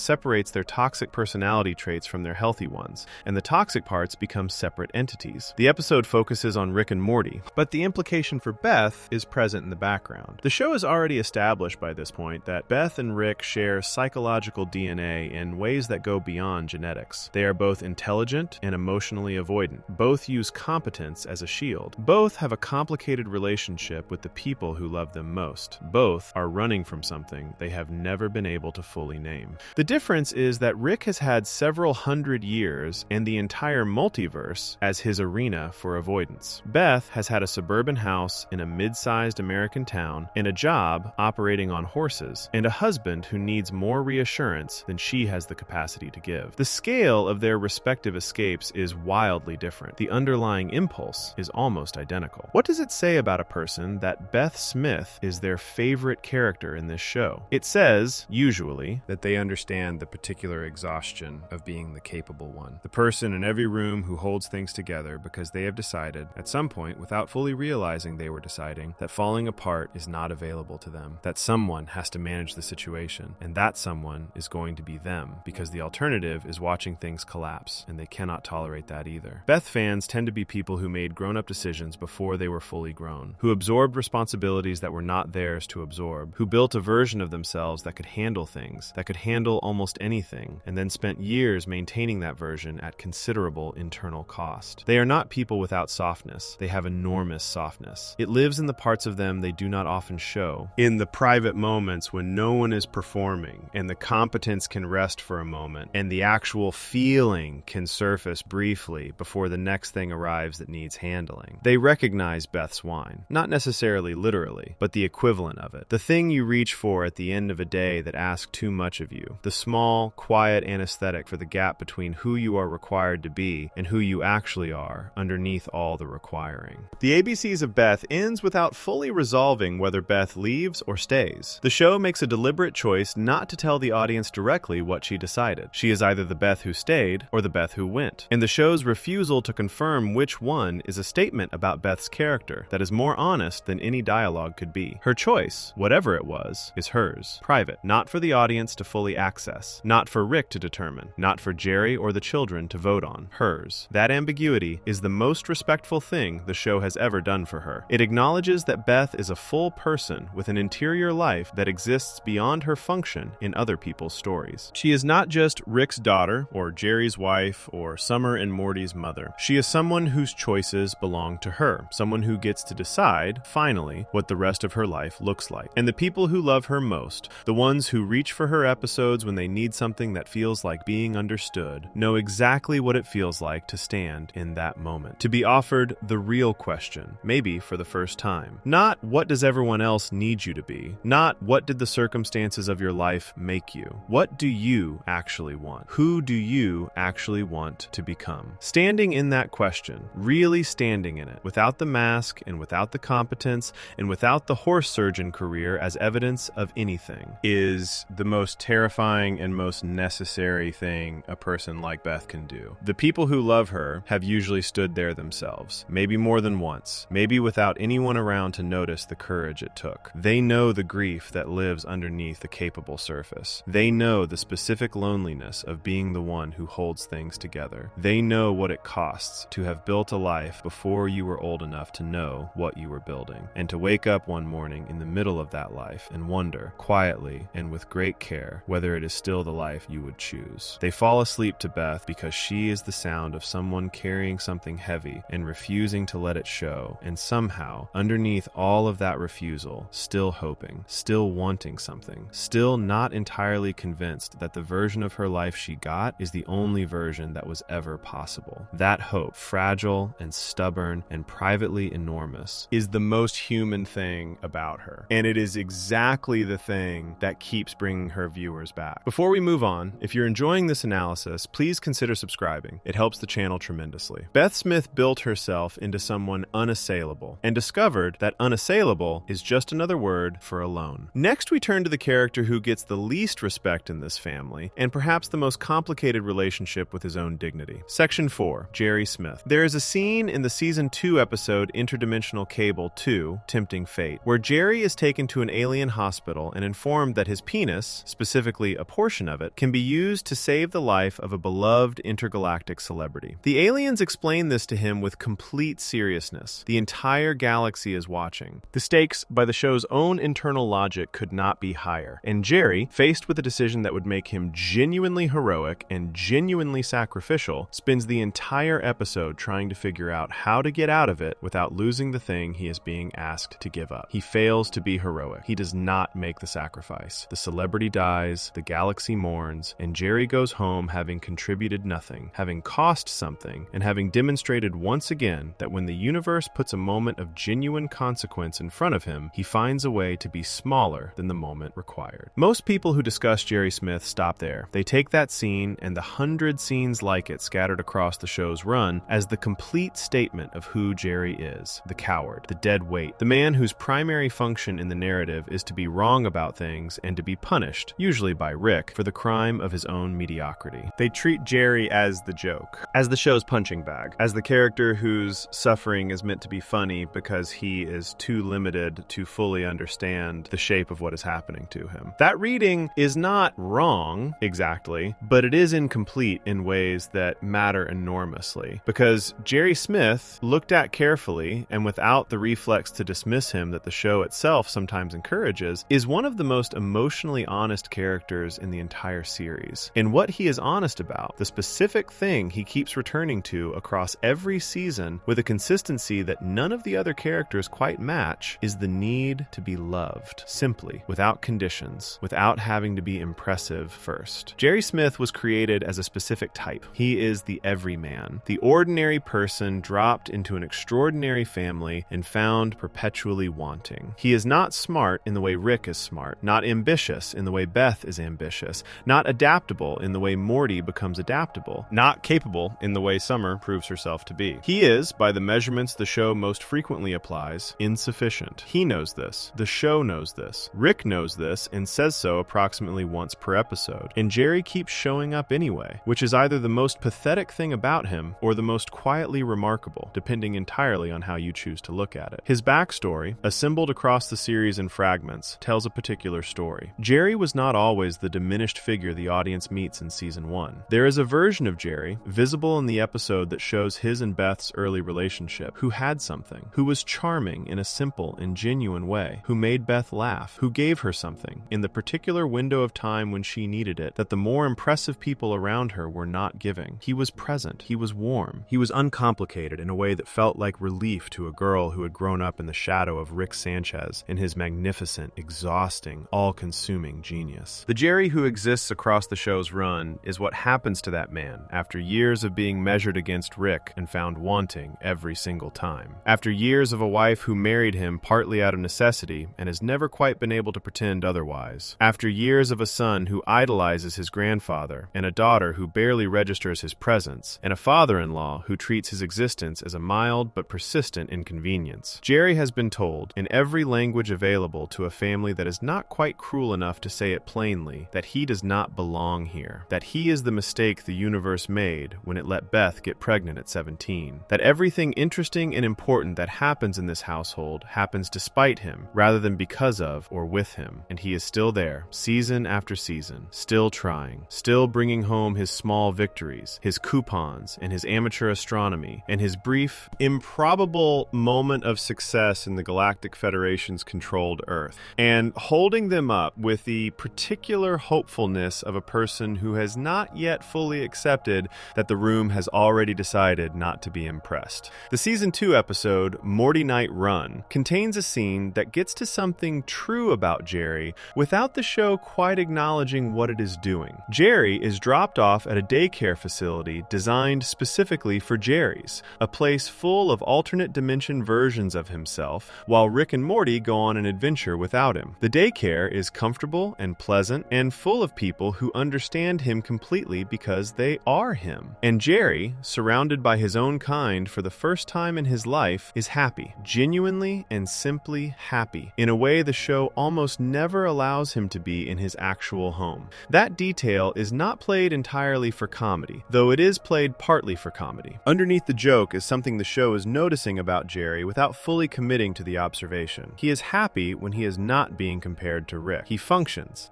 separates their toxic personality traits from their healthy ones, and the toxic parts become separate entities. The episode focuses on Rick and Morty, but the implication for Beth is present in the background. The show has already established by this point that Beth and Rick share psychological DNA in ways that go beyond genetics. They are both intelligent and emotionally avoidant. Both use competence as a shield. Both have a complicated relationship with the people who love them most. Both are running from something they have never been able to fully name. The difference is that Rick has had several hundred years and the entire multiverse as his arena for avoidance. Beth has had a suburban house in a mid-sized American town and a job operating on horses and a husband who needs more reassurance than she has the capacity to give. The scale of their respective escapes is wildly different. The underlying impulse is almost identical. What does it say about a person that Beth Smith is their favorite character in this show? It says, usually, that they understand the particular exhaustion of being the capable one. The person in every room who holds things together because they have decided, at some point, without fully realizing they were deciding, that falling apart is not available to them, that someone has to manage the situation, and that someone is going to be them, because the alternative is watching things collapse, and they cannot tolerate that either. Beth fans tend to be people who made grown-up decisions before they were fully grown, who absorbed responsibilities that were not theirs to absorb, who built a version of themselves that could handle things, that could handle almost anything, and then spent years maintaining that version at considerable internal cost. They are not people without softness. They have enormous softness. It lives in the parts of them they do not often show, in the private moments when no one is performing, and the competence can rest for a moment, and the actual feeling can surface briefly before the next thing arrives that needs handling. They recognize Beth's whine, not necessarily literally, but the equivalent of it. The thing you reach for at the end of a day that asks too much of you. The small, quiet anesthetic for the gap between who you are required to be and who you actually are underneath all the requiring. The ABCs of Beth ends without fully resolving whether Beth leaves or stays. The show makes a deliberate choice not to tell the audience directly what she decided. She is either the Beth who stayed or the Beth who went. And the show's refusal to confirm which one is a statement about Beth's character that is more honest than any dialogue could be. Her choice, whatever it was, is hers. Private, not for the audience to fully access, not for Rick to determine, not for Jerry or the children to vote on. Hers. That ambiguity is the most respectful thing the show has ever done for her. It acknowledges that Beth is a full person with an interior life that exists beyond her function in other people's stories. She is not just Rick's daughter, or Jerry's wife, or Summer and Morty's mother. She is someone whose choices belong to her, someone who gets to decide, finally, what the rest of her life looks like. And the people who love her most, the ones who reach for her episodes when they need something that feels like being understood, know exactly what it feels like to stand in that moment. To be offered the real question, maybe for the first time. Not what does everyone else need you to be? Not what did the circumstances of your life make you? What do you actually want? Who do you actually want to become? Standing in that question, really standing in it, without the mask and without the competence and without the horse surgeon career as evidence of anything, is the most terrifying and most necessary thing a person like Beth can do. The people who love her have usually stood there themselves, maybe more than once, maybe without anyone around to notice the courage it took. They know the grief that lives underneath the capable surface. They know the specific loneliness of being the one who holds things together. They know what it costs to have built a life before you were old enough to know what you were building, and to wake up one morning in the middle of that life and wonder, quietly and with great care, whether it is still the life you would choose. They fall asleep to Beth because she is the sound of someone carrying something heavy and refusing to let it show, and somehow, underneath all of that refusal, still hoping, still wanting something, still not entirely convinced that the version of her life she got is the only version that was ever possible. That hope, fragile and stubborn and privately enormous, is the most human thing about her. And it is exactly the thing that keeps bringing her viewers back. Before we move on, if you're enjoying this analysis, please consider subscribing. It helps the channel tremendously. Beth Smith built herself into someone unassailable and discovered that unassailable is just another word for alone. Next, we turn to the character who gets the least respect in this family and perhaps the most complicated relationship with his own dignity. Section 4, Jerry Smith. There is a scene in the Season 2 episode Interdimensional Cable 2 2, Tempting Fate, where Jerry is taken to an alien hospital and informed that his penis, specifically a portion of it, can be used to save the life of a beloved intergalactic celebrity. The aliens explain this to him with complete seriousness. The entire galaxy is watching. The stakes, by the show's own internal logic, could not be higher. And Jerry, faced with a decision that would make him genuinely heroic and genuinely sacrificial, spends the entire episode trying to figure out how to get out of it without losing the thing he is being asked to give up. He fails to be heroic. He does not make the sacrifice. The celebrity dies, the galaxy mourns, and Jerry goes home having contributed nothing, having cost something, and having demonstrated once again that when the universe puts a moment of genuine consequence in front of him, he finds a way to be smaller than the moment required. Most people who discuss Jerry Smith stop there. They take that scene and the 100 scenes like it scattered across the show's run as the complete statement of who Jerry is: the coward, the dead weight, the man whose primary function in the narrative is to be wrong about things and to be punished, usually by Rick, for the crime of his own mediocrity. They treat Jerry as the joke, as the show's punching bag, as the character whose suffering is meant to be funny because he is too limited to fully understand the shape of what is happening to him. That reading is not wrong exactly, but it is incomplete in ways that matter enormously, because Jerry Smith, looked at carefully and without the reflex to dismiss him that the show itself sometimes encourages, is one of the most emotionally honest characters in the entire series. And what he is honest about, the specific thing he keeps returning to across every season with a consistency that none of the other characters quite match, is the need to be loved, simply, without conditions, without having to be impressive first. Jerry Smith was created as a specific type. He is the everyman, the ordinary person dropped into an extraordinary family and found perpetually wanting. He is not smart in the way Rick is smart, not ambitious in the way Beth is ambitious, not adaptable in the way Morty becomes adaptable, not capable in the way Summer proves herself to be. He is, by the measurements the show most frequently applies, insufficient. He knows this. The show knows this. Rick knows this and says so approximately once per episode. And Jerry keeps showing up anyway, which is either the most pathetic thing about him or the most quietly remarkable, depending entirely on how you choose to look at it. His backstory, assembled across the series in fragments, tells a particular story. Jerry was not always the diminished figure the audience meets in season 1. There is a version of Jerry, visible in the episode that shows his and Beth's early relationship, who had something, who was charming in a simple and genuine way, who made Beth laugh, who gave her something, in the particular window of time when she needed it, that the more impressive people around her were not giving. He was present. He was warm. He was uncomplicated in a way that felt like relief to a girl who had grown up in the shadow of Rick Sanchez and his magnificent, exhausting, all-consuming genius. The Jerry who exists across the show's run is what happens to that man after years of being measured against Rick and found wanting every single time. After years of a wife who married him partly out of necessity and has never quite been able to pretend otherwise. After years of a son who idolizes his grandfather, and a daughter who barely registers his presence, and a father-in-law who treats his existence as a mild but persistent inconvenience. Jerry has been told, in every language available to a family that is not quite cruel enough to say it plainly, that he does not belong here, that he is the mistake the universe made when it let Beth get pregnant at 17, that everything interesting and important that happens in this household happens despite him, rather than because of or with him, and he is still there, season after season, still trying, still bringing home his small victories, his coupons, and his amateur astronomy, and his brief, improbable moment of success in the Galactic Federation's controlled Earth, and holding them up with the particular hopefulness of a person who has not yet fully accepted that the room has already decided not to be impressed. The Season 2 episode, Morty Night Run, contains a scene that gets to something true about Jerry without the show quite acknowledging what it is doing. Jerry is dropped off at a daycare facility designed specifically for Jerry's, a place full of alternate dimension versions of himself, while Rick and Morty go on an adventure without him. The daycare is comfortable and pleasant and full of people who understand him completely because they are him. And Jerry, surrounded by his own kind for the first time in his life, is happy, genuinely and simply happy, in a way the show almost never allows him to be in his actual home. That detail is not played entirely for comedy, though it is played partly for comedy. Underneath the joke is something the show is noticing about Jerry without fully committing to the observation. He is happy when he is not being compared to Rick. He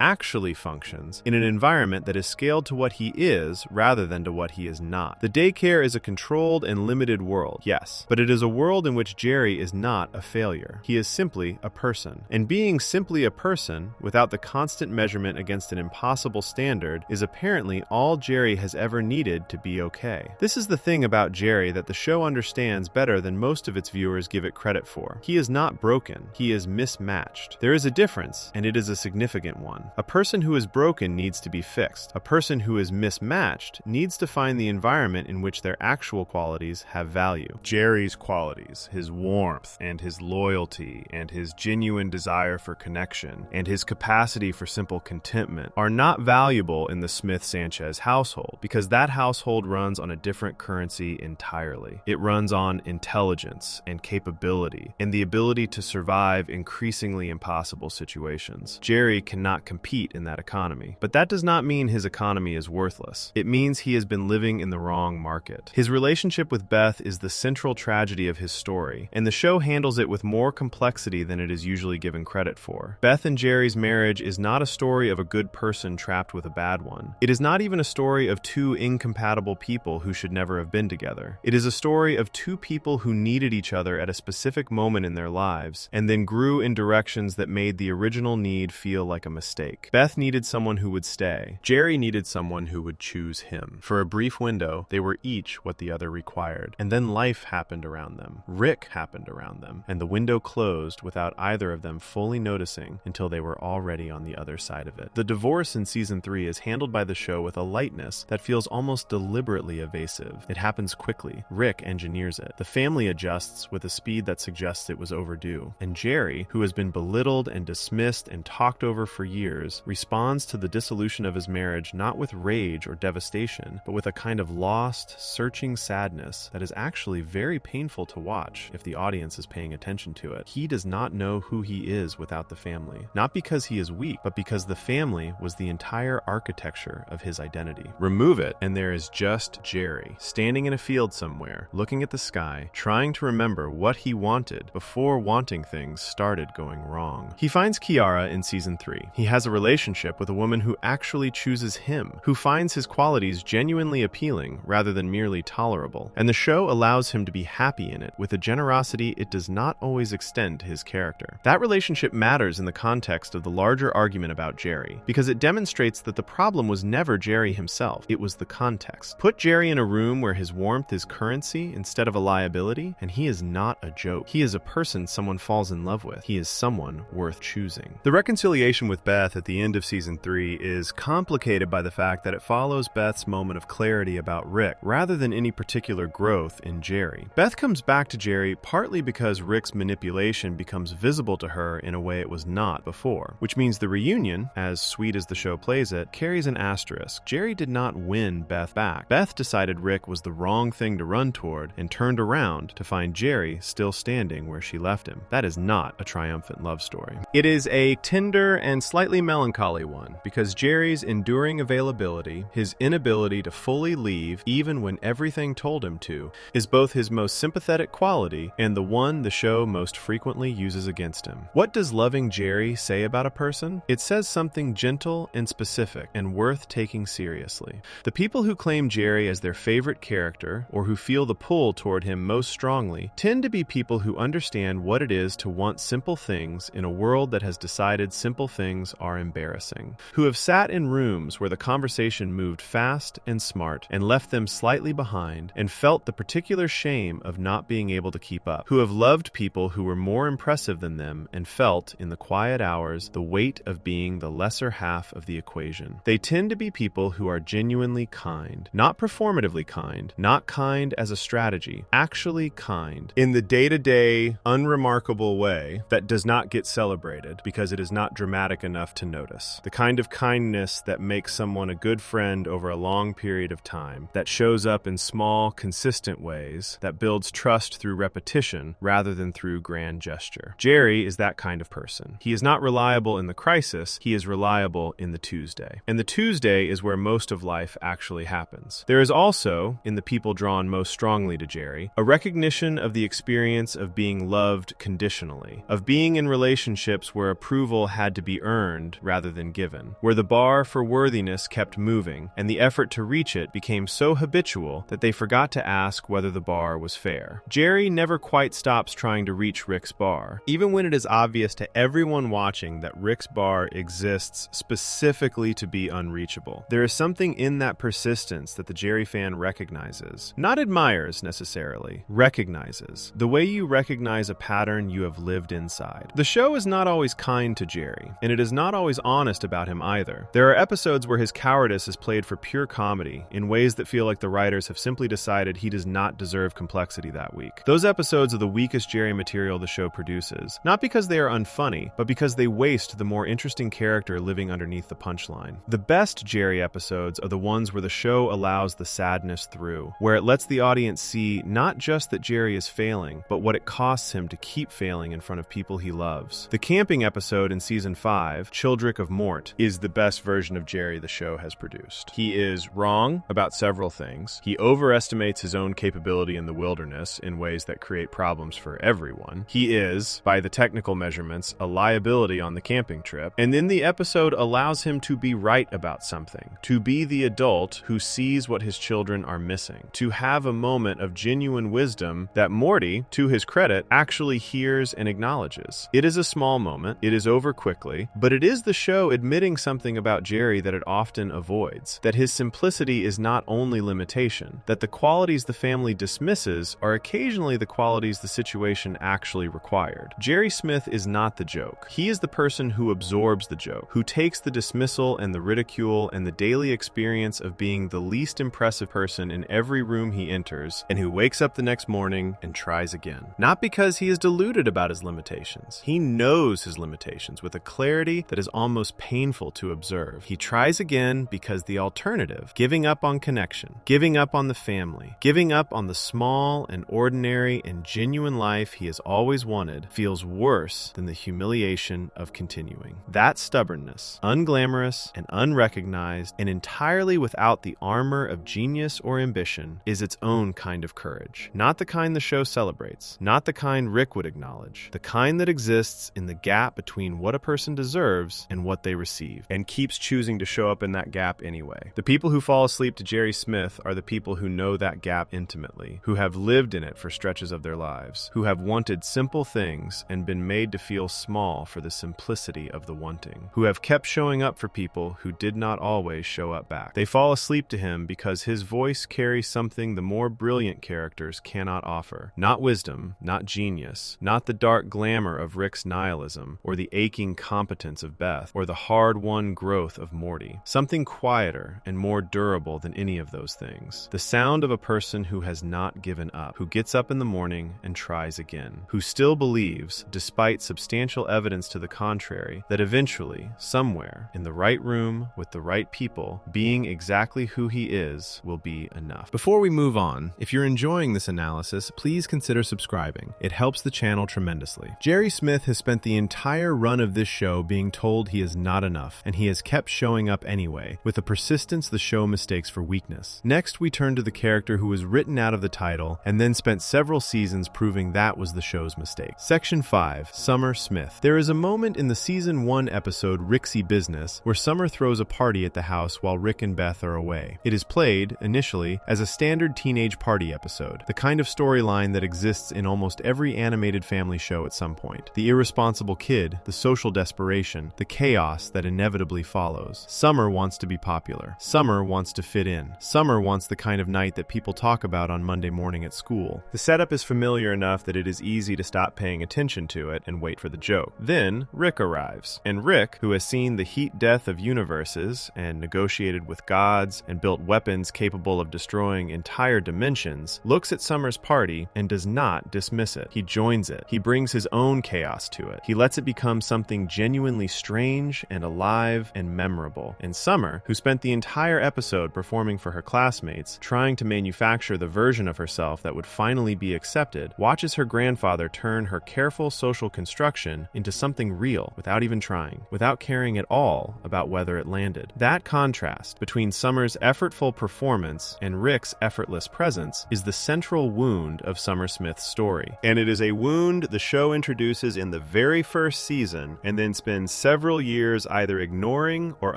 actually functions, in an environment that is scaled to what he is rather than to what he is not. The daycare is a controlled and limited world, yes, but it is a world in which Jerry is not a failure. He is simply a person. And being simply a person, without the constant measurement against an impossible standard, is apparently all Jerry has ever needed to be okay. This is the thing about Jerry that the show understands better than most of its viewers give it credit for. He is not broken. He is mismatched. There is a difference, and it is a significant one. A person who is broken needs to be fixed. A person who is mismatched needs to find the environment in which their actual qualities have value. Jerry's qualities, his warmth and his loyalty and his genuine desire for connection and his capacity for simple contentment are not valuable in the Smith-Sanchez household because that household runs on a different currency entirely. It runs on intelligence and capability and the ability to survive increasingly impossible situations. Jerry cannot compete in that economy, but that does not mean his economy is worthless. It means he has been living in the wrong market. His relationship with Beth is the central tragedy of his story, and the show handles it with more complexity than it is usually given credit for. Beth and Jerry's marriage is not a story of a good person trapped with a bad one. It is not even a story of two incompatible people who should never have been together. It is a story of two people who needed each other at a specific moment in their lives, and then grew in directions that made the original need feel like a mistake. Beth needed someone who would stay. Jerry needed someone who would choose him. For a brief window, they were each what the other required, and then life happened around them. Rick happened around them, and the window closed without either of them fully noticing until they were already on the other side of it. The divorce in season 3 is handled by the show with a lightness that feels almost deliberately evasive. It happens quickly. Rick engineers it. The family adjusts with a speed that suggests it was overdue. And Jerry, who has been belittled and dismissed and talked over for years, responds to the dissolution of his marriage not with rage or devastation, but with a kind of lost, searching sadness that is actually very painful to watch if the audience is paying attention to it. He does not know who he is without the family, not because he is weak, but because the family was the entire architecture of his identity. Remove it, and there is just Jerry, standing in a field somewhere, looking at the sky, trying to remember what he wanted before wanting things started going wrong. He finds Kiara in season 3. He has a relationship with a woman who actually chooses him, who finds his qualities genuinely appealing rather than merely tolerable, and the show allows him to be happy in it with a generosity it does not always extend to his character. That relationship matters in the context of the larger argument about Jerry, because it demonstrates that the problem was never Jerry himself, it was the context. Put Jerry in a room where his warmth is currency instead of a liability, and he is not a joke. He is a person someone falls in love with. He is someone worth choosing. The reconciliation with Beth at the end of season 3 is complicated by the fact that it follows Beth's moment of clarity about Rick, rather than any particular growth in Jerry. Beth comes back to Jerry partly because Rick's manipulation becomes visible to her in a way it was not before, which means the reunion, as sweet as the show plays it, carries an asterisk. Jerry did not win Beth back. Beth decided Rick was the wrong thing to run toward and turned around to find Jerry still standing where she left him. That is not a triumphant love story. It is a tender and slightly melancholy one because Jerry's enduring availability, his inability to fully leave even when everything told him to, is both his most sympathetic quality and the one the show most frequently uses against him. What does loving Jerry say about a person? It says something gentle and specific and worth taking seriously. The people who claim Jerry as their favorite character or who feel the pull toward him most strongly tend to be people who understand what it is to want simple things in a world that has decided simple things are embarrassing, who have sat in rooms where the conversation moved fast and smart and left them slightly behind and felt the particular shame of not being able to keep up, who have loved people who were more impressive than them and felt, in the quiet hours, the weight of being the lesser half of the equation. They tend to be people who are genuinely kind, not performatively kind, not kind as a strategy, actually kind, in the day-to-day, unremarkable way that does not get celebrated because it is not dramatic enough to notice. The kind of kindness that makes someone a good friend over a long period of time, that shows up in small, consistent ways, that builds trust through repetition rather than through grand gesture. Jerry is that kind of person. He is not reliable in the crisis, he is reliable in the Tuesday. And the Tuesday is where most of life actually happens. There is also, in the people drawn most strongly to Jerry, a recognition of the experience of being loved conditionally, of being in relationships where approval had to be earned rather than given, where the bar for worthiness kept moving, and the effort to reach it became so habitual that they forgot to ask whether the bar was fair. Jerry never quite stops trying to reach Rick's bar, even when it is obvious to everyone watching that Rick's bar exists specifically to be unreachable. There is something in that persistence that the Jerry fan recognizes. Not admires, necessarily. Recognizes. The way you recognize a pattern you have lived inside. The show is not always kind to Jerry, and it is not always honest about him either. There are episodes where his cowardice is played for pure comedy, in ways that feel like the writers have simply decided he does not deserve complexity that week. Those episodes are the weakest Jerry material the show produces, not because they are unfunny, but because they waste the more interesting character living underneath the punchline. The best Jerry episodes are the ones where the show allows the sadness through, where it lets the audience see not just that Jerry is failing, but what it costs him to keep failing in front of people he loves. The camping episode in season 5, Childrick of Mort, is the best version of Jerry the show has produced. He is wrong about several things. He overestimates his own capability in the wilderness in ways that create problems for everyone. He is, by the technical measurements, a liability on the camping trip. And then the episode allows him to be right about something, to be the adult who sees what his children are missing, to have a moment of genuine wisdom that Morty, to his credit, actually hears and acknowledges. It is a small moment, it is over quickly, but it is the show admitting something about Jerry that it often avoids, that his simplicity is not only limitation, that the qualities the family dismisses are occasionally the qualities the situation actually required. Jerry Smith is not the joke. He is the person who absorbs the joke, who takes the dismissal and the ridicule and the daily experience of being the least impressive person in every room he enters, and who wakes up the next morning and tries again. Not because he is deluded about his limitations. He knows his limitations with a clarity that is almost painful to observe. He tries again because the alternative, giving up on connection, giving up on the family, giving up on the small and ordinary and genuine life he has always wanted, feels worse than the humiliation of continuing. That stubbornness, unglamorous and unrecognized, and entirely without the armor of genius or ambition, is its own kind of courage. Not the kind the show celebrates, not the kind Rick would acknowledge, the kind that exists in the gap between what a person deserves and what they receive, and keeps choosing to show up in that gap anyway. The people who fall asleep to Jerry Smith are the people who know that gap intimately, who have lived in it for stretches of their lives, who have wanted simple things and been made to feel small for the simplicity of the wanting, who have kept showing up for people who did not always show up back. They fall asleep to him because his voice carries something the more brilliant characters cannot offer. Not wisdom, not genius, not the dark glamour of Rick's nihilism, or the aching competence of Beth, or the hard-won growth of Morty. Something quieter and more durable than any of those things. The sound of a person who has not given up, who gets up in the morning and tries again, who still believes, despite substantial evidence to the contrary, that eventually, somewhere, in the right room, with the right people, being exactly who he is will be enough. Before we move on, if you're enjoying this analysis, please consider subscribing. It helps the channel tremendously. Jerry Smith has spent the entire run of this show being told he is not enough, and he has kept showing up anyway, with a persistence the show mistakes for weakness. Next, we turn to the character who was written out of the title, and then spent several seasons proving that was the show's mistake. Section 5, Summer Smith. There is a moment in the season 1 episode Rixie Business where Summer throws a party at the house while Rick and Beth are away. It is played, initially, as a standard teenage party episode, the kind of storyline that exists in almost every animated family show at some point. The irresponsible kid, the social desperation, the chaos that inevitably follows. Summer wants to be popular. Summer wants to fit in. Summer wants the kind of night that people talk about on Monday morning at school. The setup is familiar enough that it is easy to stop paying attention to it and wait for the joke. Then, Rick arrives. And Rick, who has seen the heat death of universes and negotiated with gods and built weapons capable of destroying entire dimensions, looks at Summer's party and does not dismiss it. He joins it. He brings his own chaos to it. He lets it become something genuinely strange and alive and memorable. And Summer, who spent the entire episode performing for her classmates, trying to manufacture the version of herself that would finally be accepted, watches her grandfather turn her careful social construction into something real without even trying, without caring at all about whether it landed. That contrast between Summer's effortful performance and Rick's effortless presence is the central wound of Summer Smith's story. story. And it is a wound the show introduces in the very first season and then spends several years either ignoring or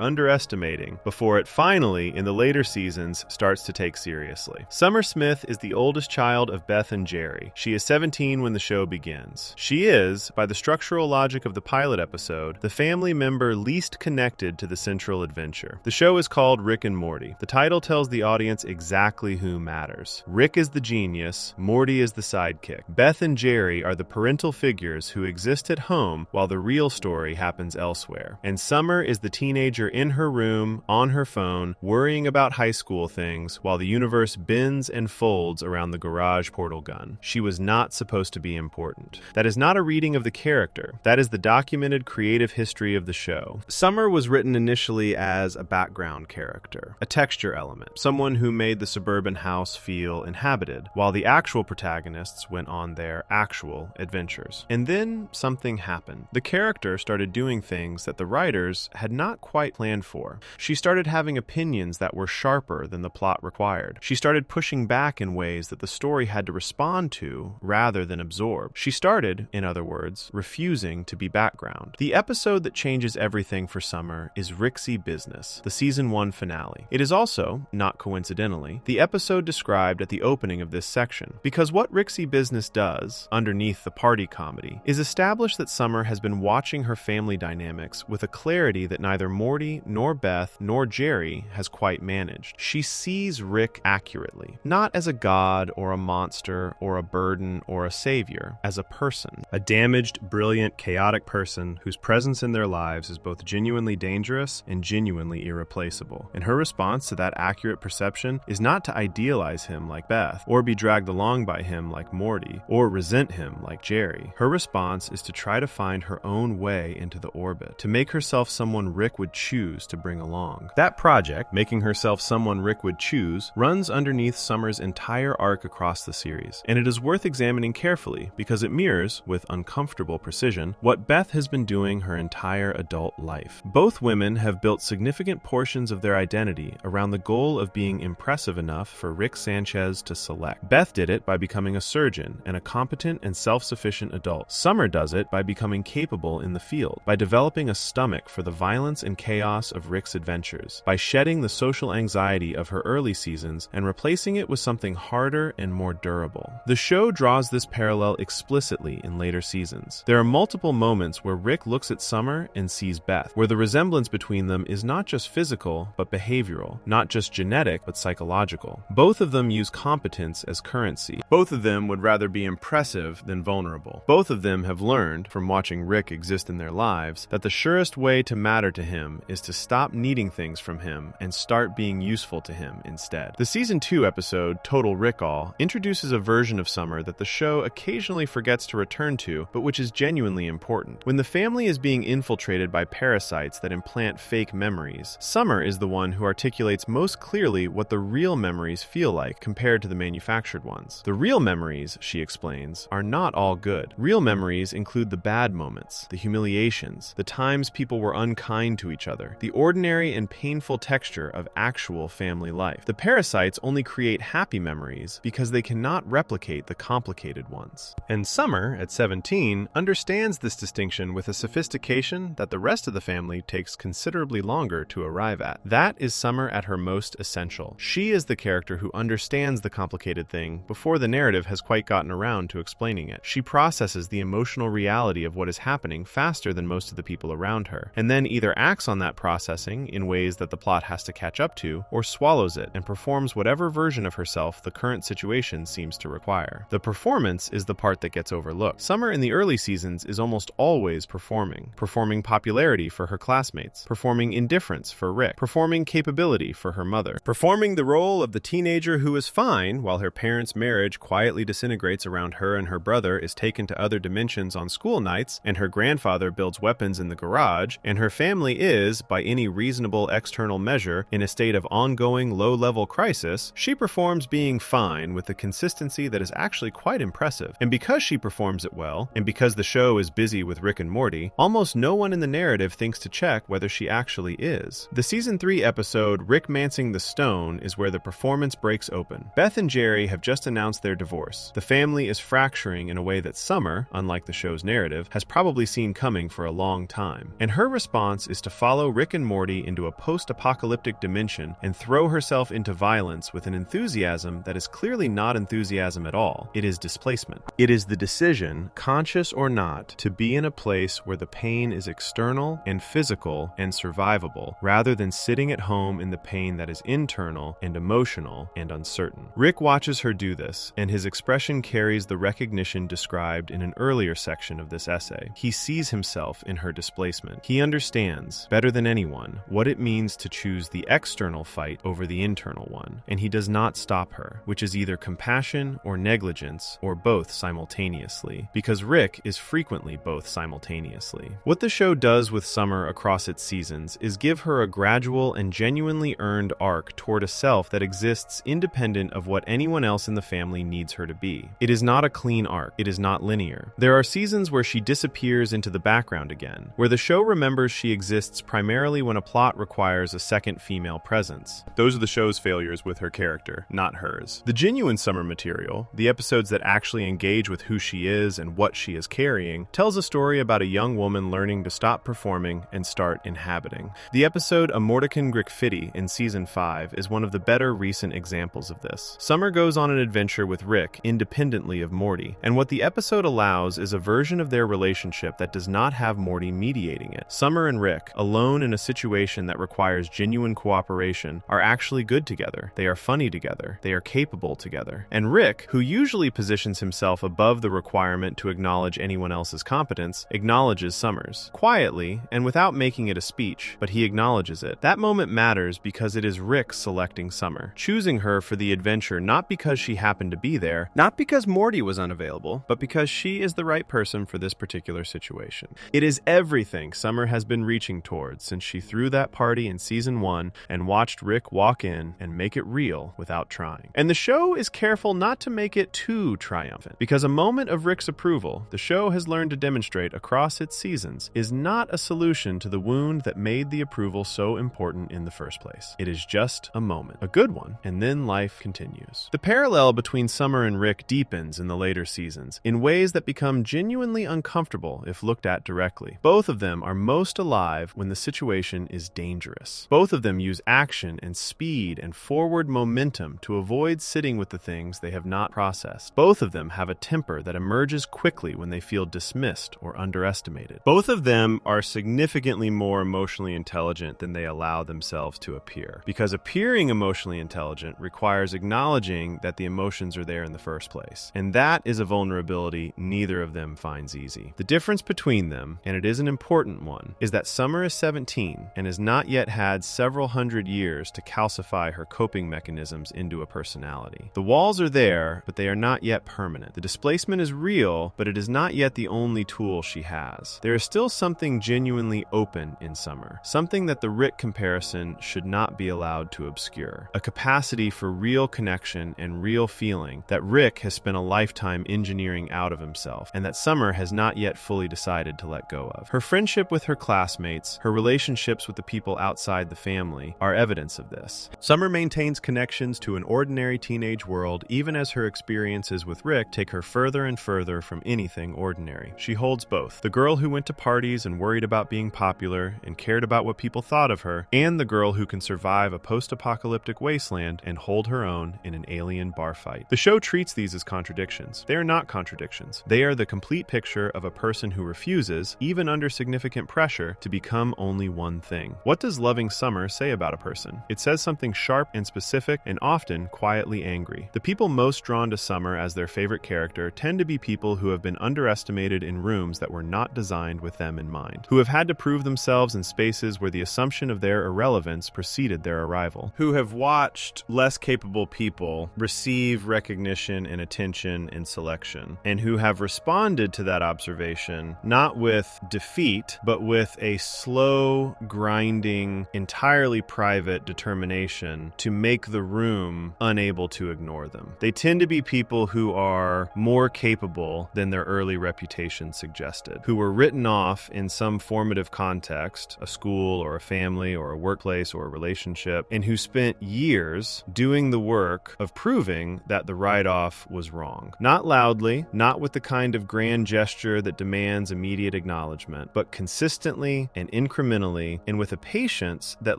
underestimating before it finally, in the later seasons, starts to take seriously. Summer Smith is the oldest child of Beth and Jerry. She is 17 when the show begins. She is, by the structural logic of the pilot episode, the family member least connected to the central adventure. The show is called Rick and Morty. The title tells the audience exactly who matters. Rick is the genius, Morty is the sidekick. Beth and Jerry are the parental figures who exist at home while the real story happens elsewhere. And Summer is the teenager in her room, on her phone, worrying about high school things while the universe bends and folds around the garage portal gun. She was not supposed to be important. That is not a reading of the character. That is the documented creative history of the show. Summer was written initially as a background character, a texture element, someone who made the suburban house feel inhabited, while the actual protagonists went on their actual adventures. And then something happened. The character started doing things that the writers had not quite planned for. She started having opinions that were sharper than the plot required. She started pushing back in ways that the story had to respond to rather than absorb. She started, in other words, refusing to be background. The episode that changes everything for Summer is Ricksy Business, the season 1 finale. It is also, not coincidentally, the episode described at the opening of this section, because what Ricksy Business does, underneath the party comedy, is establish that Summer has been watching her family dynamics with a clarity that neither Morty, nor Beth, nor Jerry has quite managed. She sees Rick accurately, not as a god or a monster or a burden or a savior, as a person. A damaged, brilliant, chaotic person whose presence in their lives is both genuinely dangerous and genuinely irreplaceable. And her response to that accurate perception is not to idealize him like Beth, or be dragged along by him like Morty, or resent him like Jerry. Her response is to try to find her own way into the orbit, to make herself someone Rick would choose to bring along. That project, making herself someone Rick would choose, runs underneath Summer's entire arc across the series, and it is worth examining carefully because it mirrors, with uncomfortable precision, what Beth has been doing her entire adult life. Both women have built significant portions of their identity around the goal of being impressive enough for Rick Sanchez to select. Beth did it by becoming a surgeon and a competent and self-sufficient adult. Summer does it by becoming capable in the field, by developing a stomach for the violence and chaos of Rick's adventures, by shedding the social anxiety of her early seasons and replacing it with something harder and more durable. The show draws this parallel explicitly in later seasons. There are multiple moments where Rick looks at Summer and sees Beth, where the resemblance between them is not just physical, but behavioral, not just genetic, but psychological. Both of them use competence as currency. Both of them would rather be impressive than vulnerable. Both of them have learned, from watching Rick exist in their lives, that the surest way to matter to him is to stop needing things from him and start being useful to him instead. The season 2 episode, Total Rick-All, introduces a version of Summer that the show occasionally forgets to return to, but which is genuinely important. When the family is being infiltrated by parasites that implant fake memories, Summer is the one who articulates most clearly what the real memories feel like compared to the manufactured ones. The real memories, she explains, are not all good. Real memories include the bad moments, the humiliations, the times people were unkind to each other, the ordinary and painful texture of actual family life. The parasites only create happy memories because they cannot replicate the complicated ones. And Summer, at 17, understands this distinction with a sophistication that the rest of the family takes considerably longer to arrive at. That is Summer at her most essential. She is the character who understands the complicated thing before the narrative has quite gotten around to explaining it. She processes the emotional reality of what is happening faster than most of the people around her, and then either acts on that processing in ways that the plot has to catch up to, or swallows it and performs whatever version of herself the current situation seems to require. The performance is the part that gets overlooked. Summer in the early seasons is almost always performing popularity for her classmates, performing indifference for Rick, performing capability for her mother, performing the role of the teenager who is fine while her parents' marriage quietly disintegrates around her and her brother is taken to other dimensions on school nights, and her grandfather builds weapons in the garage, and her family is, by any reasonable external measure, in a state of ongoing low-level crisis. She performs being fine with a consistency that is actually quite impressive. And because she performs it well, and because the show is busy with Rick and Morty, almost no one in the narrative thinks to check whether she actually is. The season 3 episode, Rick Mancing the Stone, is where the performance breaks open. Beth and Jerry have just announced their divorce. The family family is fracturing in a way that Summer, unlike the show's narrative, has probably seen coming for a long time. And her response is to follow Rick and Morty into a post-apocalyptic dimension and throw herself into violence with an enthusiasm that is clearly not enthusiasm at all. It is displacement. It is the decision, conscious or not, to be in a place where the pain is external and physical and survivable, rather than sitting at home in the pain that is internal and emotional and uncertain. Rick watches her do this, and his expression carries the recognition described in an earlier section of this essay. He sees himself in her displacement. He understands, better than anyone, what it means to choose the external fight over the internal one, and he does not stop her, which is either compassion or negligence, or both simultaneously, because Rick is frequently both simultaneously. What the show does with Summer across its seasons is give her a gradual and genuinely earned arc toward a self that exists independent of what anyone else in the family needs her to be. It is not a clean arc. It is not linear. There are seasons where she disappears into the background again, where the show remembers she exists primarily when a plot requires a second female presence. Those are the show's failures with her character, not hers. The genuine Summer material, the episodes that actually engage with who she is and what she is carrying, tells a story about a young woman learning to stop performing and start inhabiting. The episode A Mortican Grickfitty in Season 5 is one of the better recent examples of this. Summer goes on an adventure with Rick independently of Morty, and what the episode allows is a version of their relationship that does not have Morty mediating it. Summer and Rick, alone in a situation that requires genuine cooperation, are actually good together. They are funny together. They are capable together. And Rick, who usually positions himself above the requirement to acknowledge anyone else's competence, acknowledges Summer's. Quietly, and without making it a speech, but he acknowledges it. That moment matters because it is Rick selecting Summer, choosing her for the adventure not because she happened to be there, not because Morty was unavailable, but because she is the right person for this particular situation. It is everything Summer has been reaching towards since she threw that party in Season 1 and watched Rick walk in and make it real without trying. And the show is careful not to make it too triumphant, because a moment of Rick's approval, the show has learned to demonstrate across its seasons, is not a solution to the wound that made the approval so important in the first place. It is just a moment, a good one, and then life continues. The parallel between Summer and Rick deepens in the later seasons in ways that become genuinely uncomfortable if looked at directly. Both of them are most alive when the situation is dangerous. Both of them use action and speed and forward momentum to avoid sitting with the things they have not processed. Both of them have a temper that emerges quickly when they feel dismissed or underestimated. Both of them are significantly more emotionally intelligent than they allow themselves to appear, because appearing emotionally intelligent requires acknowledging that the emotions are there in the first place, and that is a vulnerability neither of them finds easy. The difference between them, and it is an important one, is that Summer is 17 and has not yet had several hundred years to calcify her coping mechanisms into a personality. The walls are there, but they are not yet permanent. The displacement is real, but it is not yet the only tool she has. There is still something genuinely open in Summer, something that the Rick comparison should not be allowed to obscure. A capacity for real connection and real feeling that Rick has spent a lifetime engineering out of himself, and that Summer has not yet fully decided to let go of. Her friendship with her classmates, her relationships with the people outside the family, are evidence of this. Summer maintains connections to an ordinary teenage world even as her experiences with Rick take her further and further from anything ordinary. She holds both: the girl who went to parties and worried about being popular and cared about what people thought of her, and the girl who can survive a post-apocalyptic wasteland and hold her own in an alien bar fight. The show treats these as contradictions. They are not contradictions. They are the complete picture of a person who refuses, even under significant pressure, to become only one thing. What does loving Summer say about a person? It says something sharp and specific, and often quietly angry. The people most drawn to Summer as their favorite character tend to be people who have been underestimated in rooms that were not designed with them in mind, who have had to prove themselves in spaces where the assumption of their irrelevance preceded their arrival, who have watched less capable people receive recognition and attention and selection, and who have responded to that observation not with defeat, but with a slow, grinding, entirely private determination to make the room unable to ignore them. They tend to be people who are more capable than their early reputation suggested, who were written off in some formative context, a school or a family or a workplace or a relationship, and who spent years doing the work of proving that the write-off was wrong. Not loudly, not with the kind of grand gesture that demands immediate acknowledgement, but consistently and incrementally, and with a patience that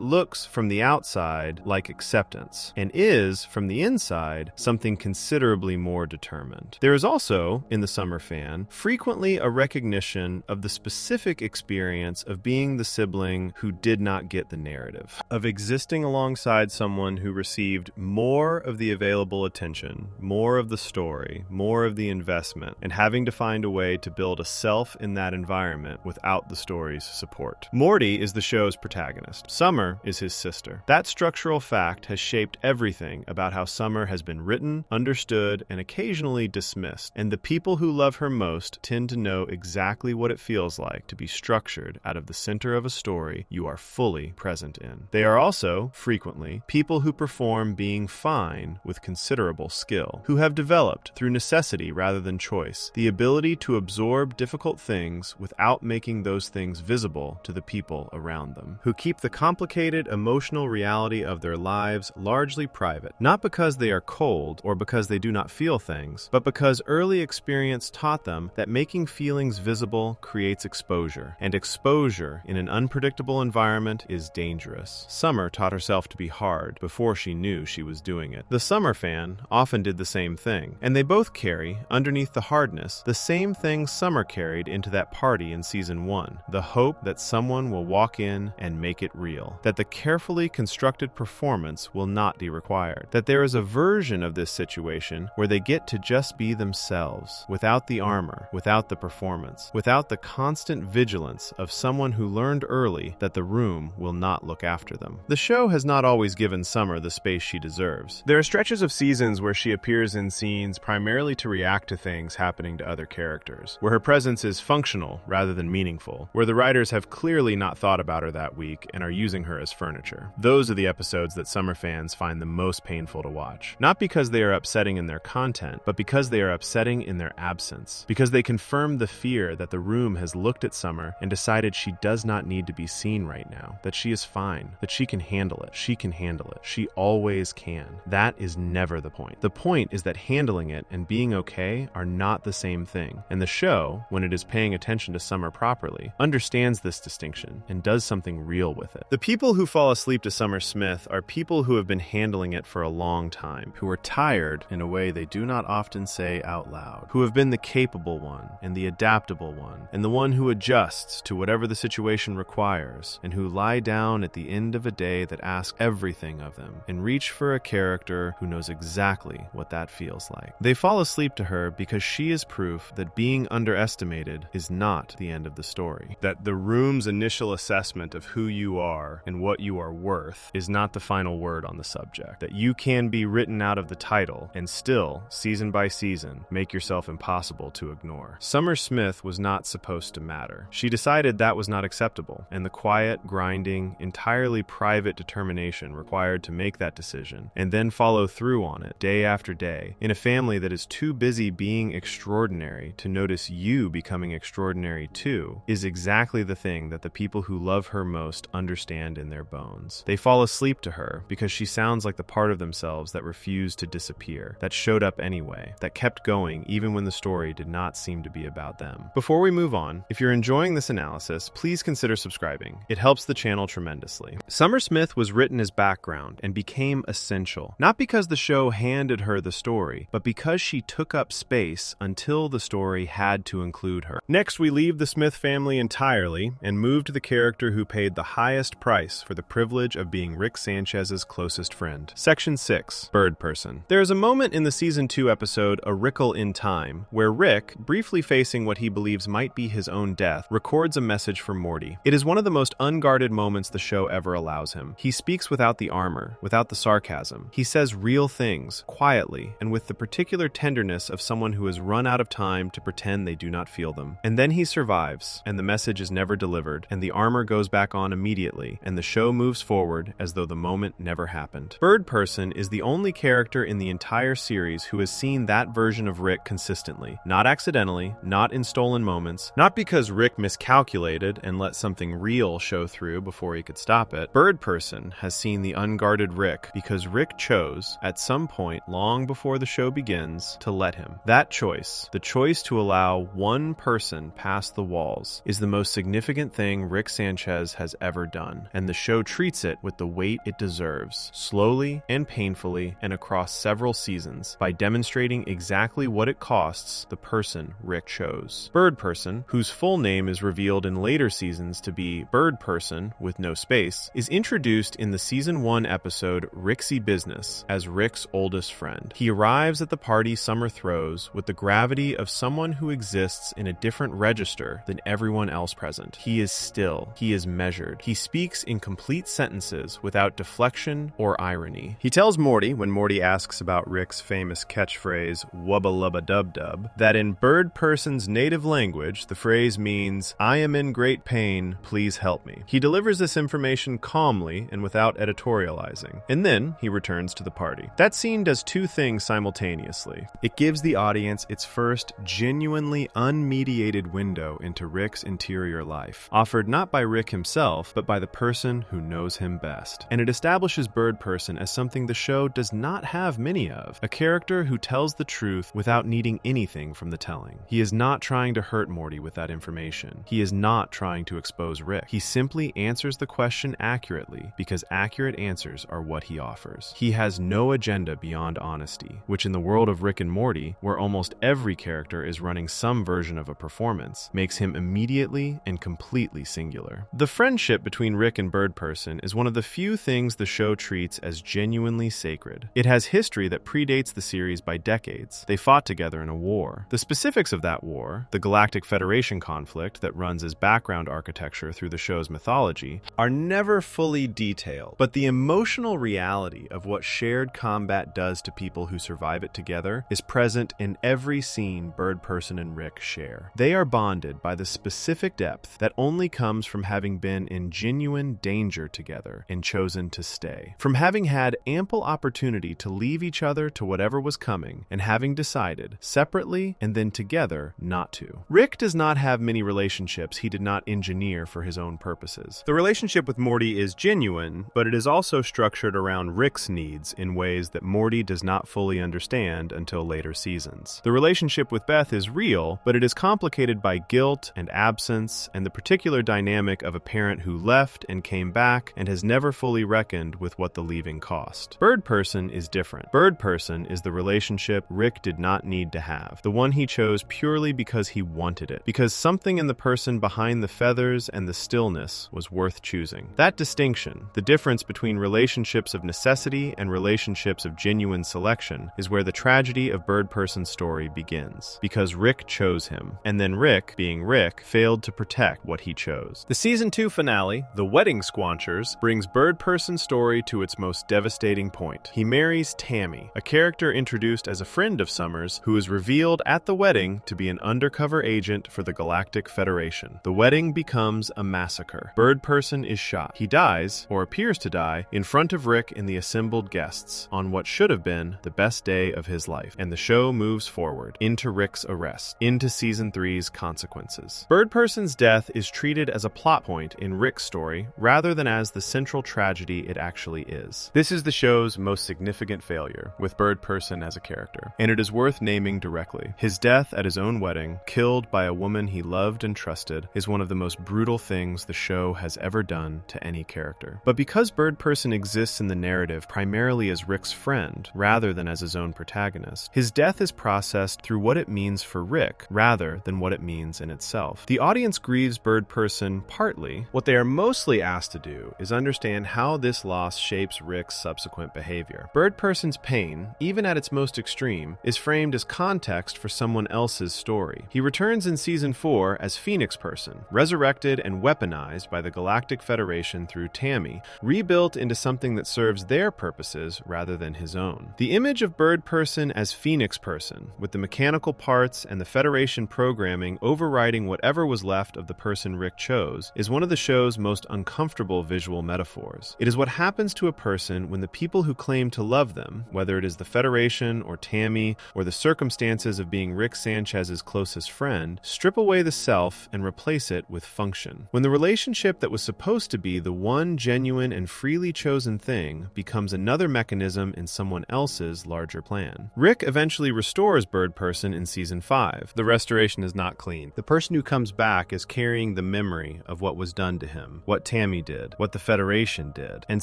looks from the outside like acceptance, and is, from the inside, something considerably more determined. There is also, in the Summer fan, frequently a recognition of the specific experience of being the sibling who did not get the narrative, of existing alongside someone who received more of the available attention, more of the story, more of the investment, and having to find a way to build a self in that environment without the story's support. Morty is the show's protagonist. Summer is his sister. That structural fact has shaped everything about how Summer has been written, understood, and occasionally dismissed, and the people who love her most tend to know exactly what it feels like to be structured out of the center of a story you are fully present in. They are also, frequently, people who perform being fine with considerable skill, who have developed, through necessity rather than choice, the ability to absorb difficult things without making those things visible to the people around them, who keep the complicated emotional reality of their lives largely private, not because they are cold or because they do not feel things, but because early experience taught them that making feelings visible creates exposure, and exposure in an unpredictable environment is dangerous. Summer taught herself to be hard before she knew she was doing it. The Summer fan often did the same thing, and they both carry, underneath the hardness, the same thing Summer carried into that party in season 1, the hope that someone will walk in and make it real, that the carefully constructed performance will not be required, that there is a version of this situation where they get to just be themselves, without the armor, without the performance, without the constant vigilance of someone who learned early that the room will not look after them. The show has not always given Summer the space she deserves. There are stretches of seasons where she appears in scenes primarily to react to things happening to other characters, where her presence is functional rather than meaningful, where the writers have clearly not thought about her that week and are using her as furniture. Those are the episodes that Summer fans find the most painful to watch. Not because they are upsetting in their content, but because they are upsetting in their absence. Because they confirm the fear that the room has looked at Summer and decided she does not need to be seen right now, that she is fine, that she can handle it. She can handle it. She always can. That is never the point. The point is that handling it and being okay are not the same thing, and the show, when it is paying attention to Summer properly, understands this distinction and does something real with it. The people who fall asleep to Summer Smith are people who have been handling it for a long time, who are tired in a way they do not often say out loud, who have been the capable one and the adaptable one, and the one who adjusts to whatever the situation requires, and who lie down at the end of a day that asks everything of them, and reach for a character who knows exactly what that feels like. They fall asleep to her because she is proof that being underestimated is not the end of the story, that the room's initial assessment of who you are and what you are worth is not the final word on the subject, that you can be written out of the title and still, season by season, make yourself impossible to ignore. Summer Smith was not supposed to matter. She decided that was not acceptable, and the quiet, grinding, entirely private determination required to make that decision and then follow through on it day after day in a family that is too busy being extraordinary to notice you becoming extraordinary too is exactly the thing that the people who love her most understand in their bones. They fall asleep to her because she sounds like the part of themselves that refused to disappear, that showed up anyway, that kept going even when the story did not seem to be about them. Before we move on, if you're enjoying this analysis, please consider subscribing. It helps the channel tremendously. Summer Smith was written as background and became essential, not because the show handed her the story, but because she took up space until the story had to include her. Next, we leave the Smith family entirely and move to the character who paid the highest price for the privilege of being Rick Sanchez's closest friend. Section 6, Birdperson. There is a moment in the Season 2 episode A Rickle in Time where Rick, briefly facing what he believes might be his own death, records a message for Morty. It is one of the most unguarded moments the show ever allows him. He speaks without the armor, without the sarcasm. He says real things, quietly, and with the particular tenderness of someone who has run out of time to pretend they do not feel them. And then he survives, and the message is never delivered, and the armor goes back on immediately, and the show moves forward as though the moment never happened. Birdperson is the only character in the entire series who has seen that version of Rick consistently. Not accidentally, not in stolen moments, not because Rick miscalculated and let something real show through before he could stop it. Birdperson has seen the unguarded Rick because Rick chose, at some point long before the show began, begins to let him. That choice, the choice to allow one person past the walls, is the most significant thing Rick Sanchez has ever done, and the show treats it with the weight it deserves, slowly and painfully and across several seasons, by demonstrating exactly what it costs the person Rick chose. Birdperson, whose full name is revealed in later seasons to be Birdperson with no space, is introduced in the season 1 episode Rixie Business as Rick's oldest friend. He arrives at the party Summer throws with the gravity of someone who exists in a different register than everyone else present. He is still. He is measured. He speaks in complete sentences without deflection or irony. He tells Morty, when Morty asks about Rick's famous catchphrase, "Wubba lubba dub dub," that in Birdperson's native language, the phrase means, "I am in great pain, please help me." He delivers this information calmly and without editorializing, and then he returns to the party. That scene does two things simultaneously. It gives the audience its first genuinely unmediated window into Rick's interior life, offered not by Rick himself, but by the person who knows him best. And it establishes Birdperson as something the show does not have many of, a character who tells the truth without needing anything from the telling. He is not trying to hurt Morty with that information. He is not trying to expose Rick. He simply answers the question accurately because accurate answers are what he offers. He has no agenda beyond honesty, which in the world of Rick and Morty, where almost every character is running some version of a performance, makes him immediately and completely singular. The friendship between Rick and Birdperson is one of the few things the show treats as genuinely sacred. It has history that predates the series by decades. They fought together in a war. The specifics of that war, the Galactic Federation conflict that runs as background architecture through the show's mythology, are never fully detailed, but the emotional reality of what shared combat does to people who survive it together is present in every scene Birdperson and Rick share. They are bonded by the specific depth that only comes from having been in genuine danger together and chosen to stay. From having had ample opportunity to leave each other to whatever was coming and having decided, separately and then together, not to. Rick does not have many relationships he did not engineer for his own purposes. The relationship with Morty is genuine, but it is also structured around Rick's needs in ways that Morty does not fully understand until later seasons. The relationship with Beth is real, but it is complicated by guilt and absence and the particular dynamic of a parent who left and came back and has never fully reckoned with what the leaving cost. Birdperson is different. Birdperson is the relationship Rick did not need to have, the one he chose purely because he wanted it, because something in the person behind the feathers and the stillness was worth choosing. That distinction, the difference between relationships of necessity and relationships of genuine selection, is where the tragedy of Birdperson's story begins, because Rick chose him, and then Rick, being Rick, failed to protect what he chose. The season 2 finale, The Wedding Squanchers, brings Birdperson's story to its most devastating point. He marries Tammy, a character introduced as a friend of Summers, who is revealed at the wedding to be an undercover agent for the Galactic Federation. The wedding becomes a massacre. Birdperson is shot. He dies, or appears to die, in front of Rick and the assembled guests, on what should have been the best day of his life. And the show moves forward, into Rick's arrest, into Season 3's consequences. Birdperson's death is treated as a plot point in Rick's story, rather than as the central tragedy it actually is. This is the show's most significant failure, with Birdperson as a character, and it is worth naming directly. His death at his own wedding, killed by a woman he loved and trusted, is one of the most brutal things the show has ever done to any character. But because Birdperson exists in the narrative primarily as Rick's friend, rather than as his own protagonist, his death is processed through what it means for Rick, rather than what it means in itself. The audience grieves Birdperson partly. What they are mostly asked to do is understand how this loss shapes Rick's subsequent behavior. Birdperson's pain, even at its most extreme, is framed as context for someone else's story. He returns in Season 4 as Phoenix Person, resurrected and weaponized by the Galactic Federation through Tammy, rebuilt into something that serves their purposes rather than his own. The image of Birdperson as Phoenix Person, with the mechanical parts and the Federation programming overriding whatever was left of the person Rick chose, is one of the show's most uncomfortable visual metaphors. It is what happens to a person when the people who claim to love them, whether it is the Federation or Tammy or the circumstances of being Rick Sanchez's closest friend, strip away the self and replace it with function. When the relationship that was supposed to be the one genuine and freely chosen thing becomes another mechanism in someone else's larger plan. plan. Rick eventually restores Birdperson in Season 5. The restoration is not clean. The person who comes back is carrying the memory of what was done to him, what Tammy did, what the Federation did, and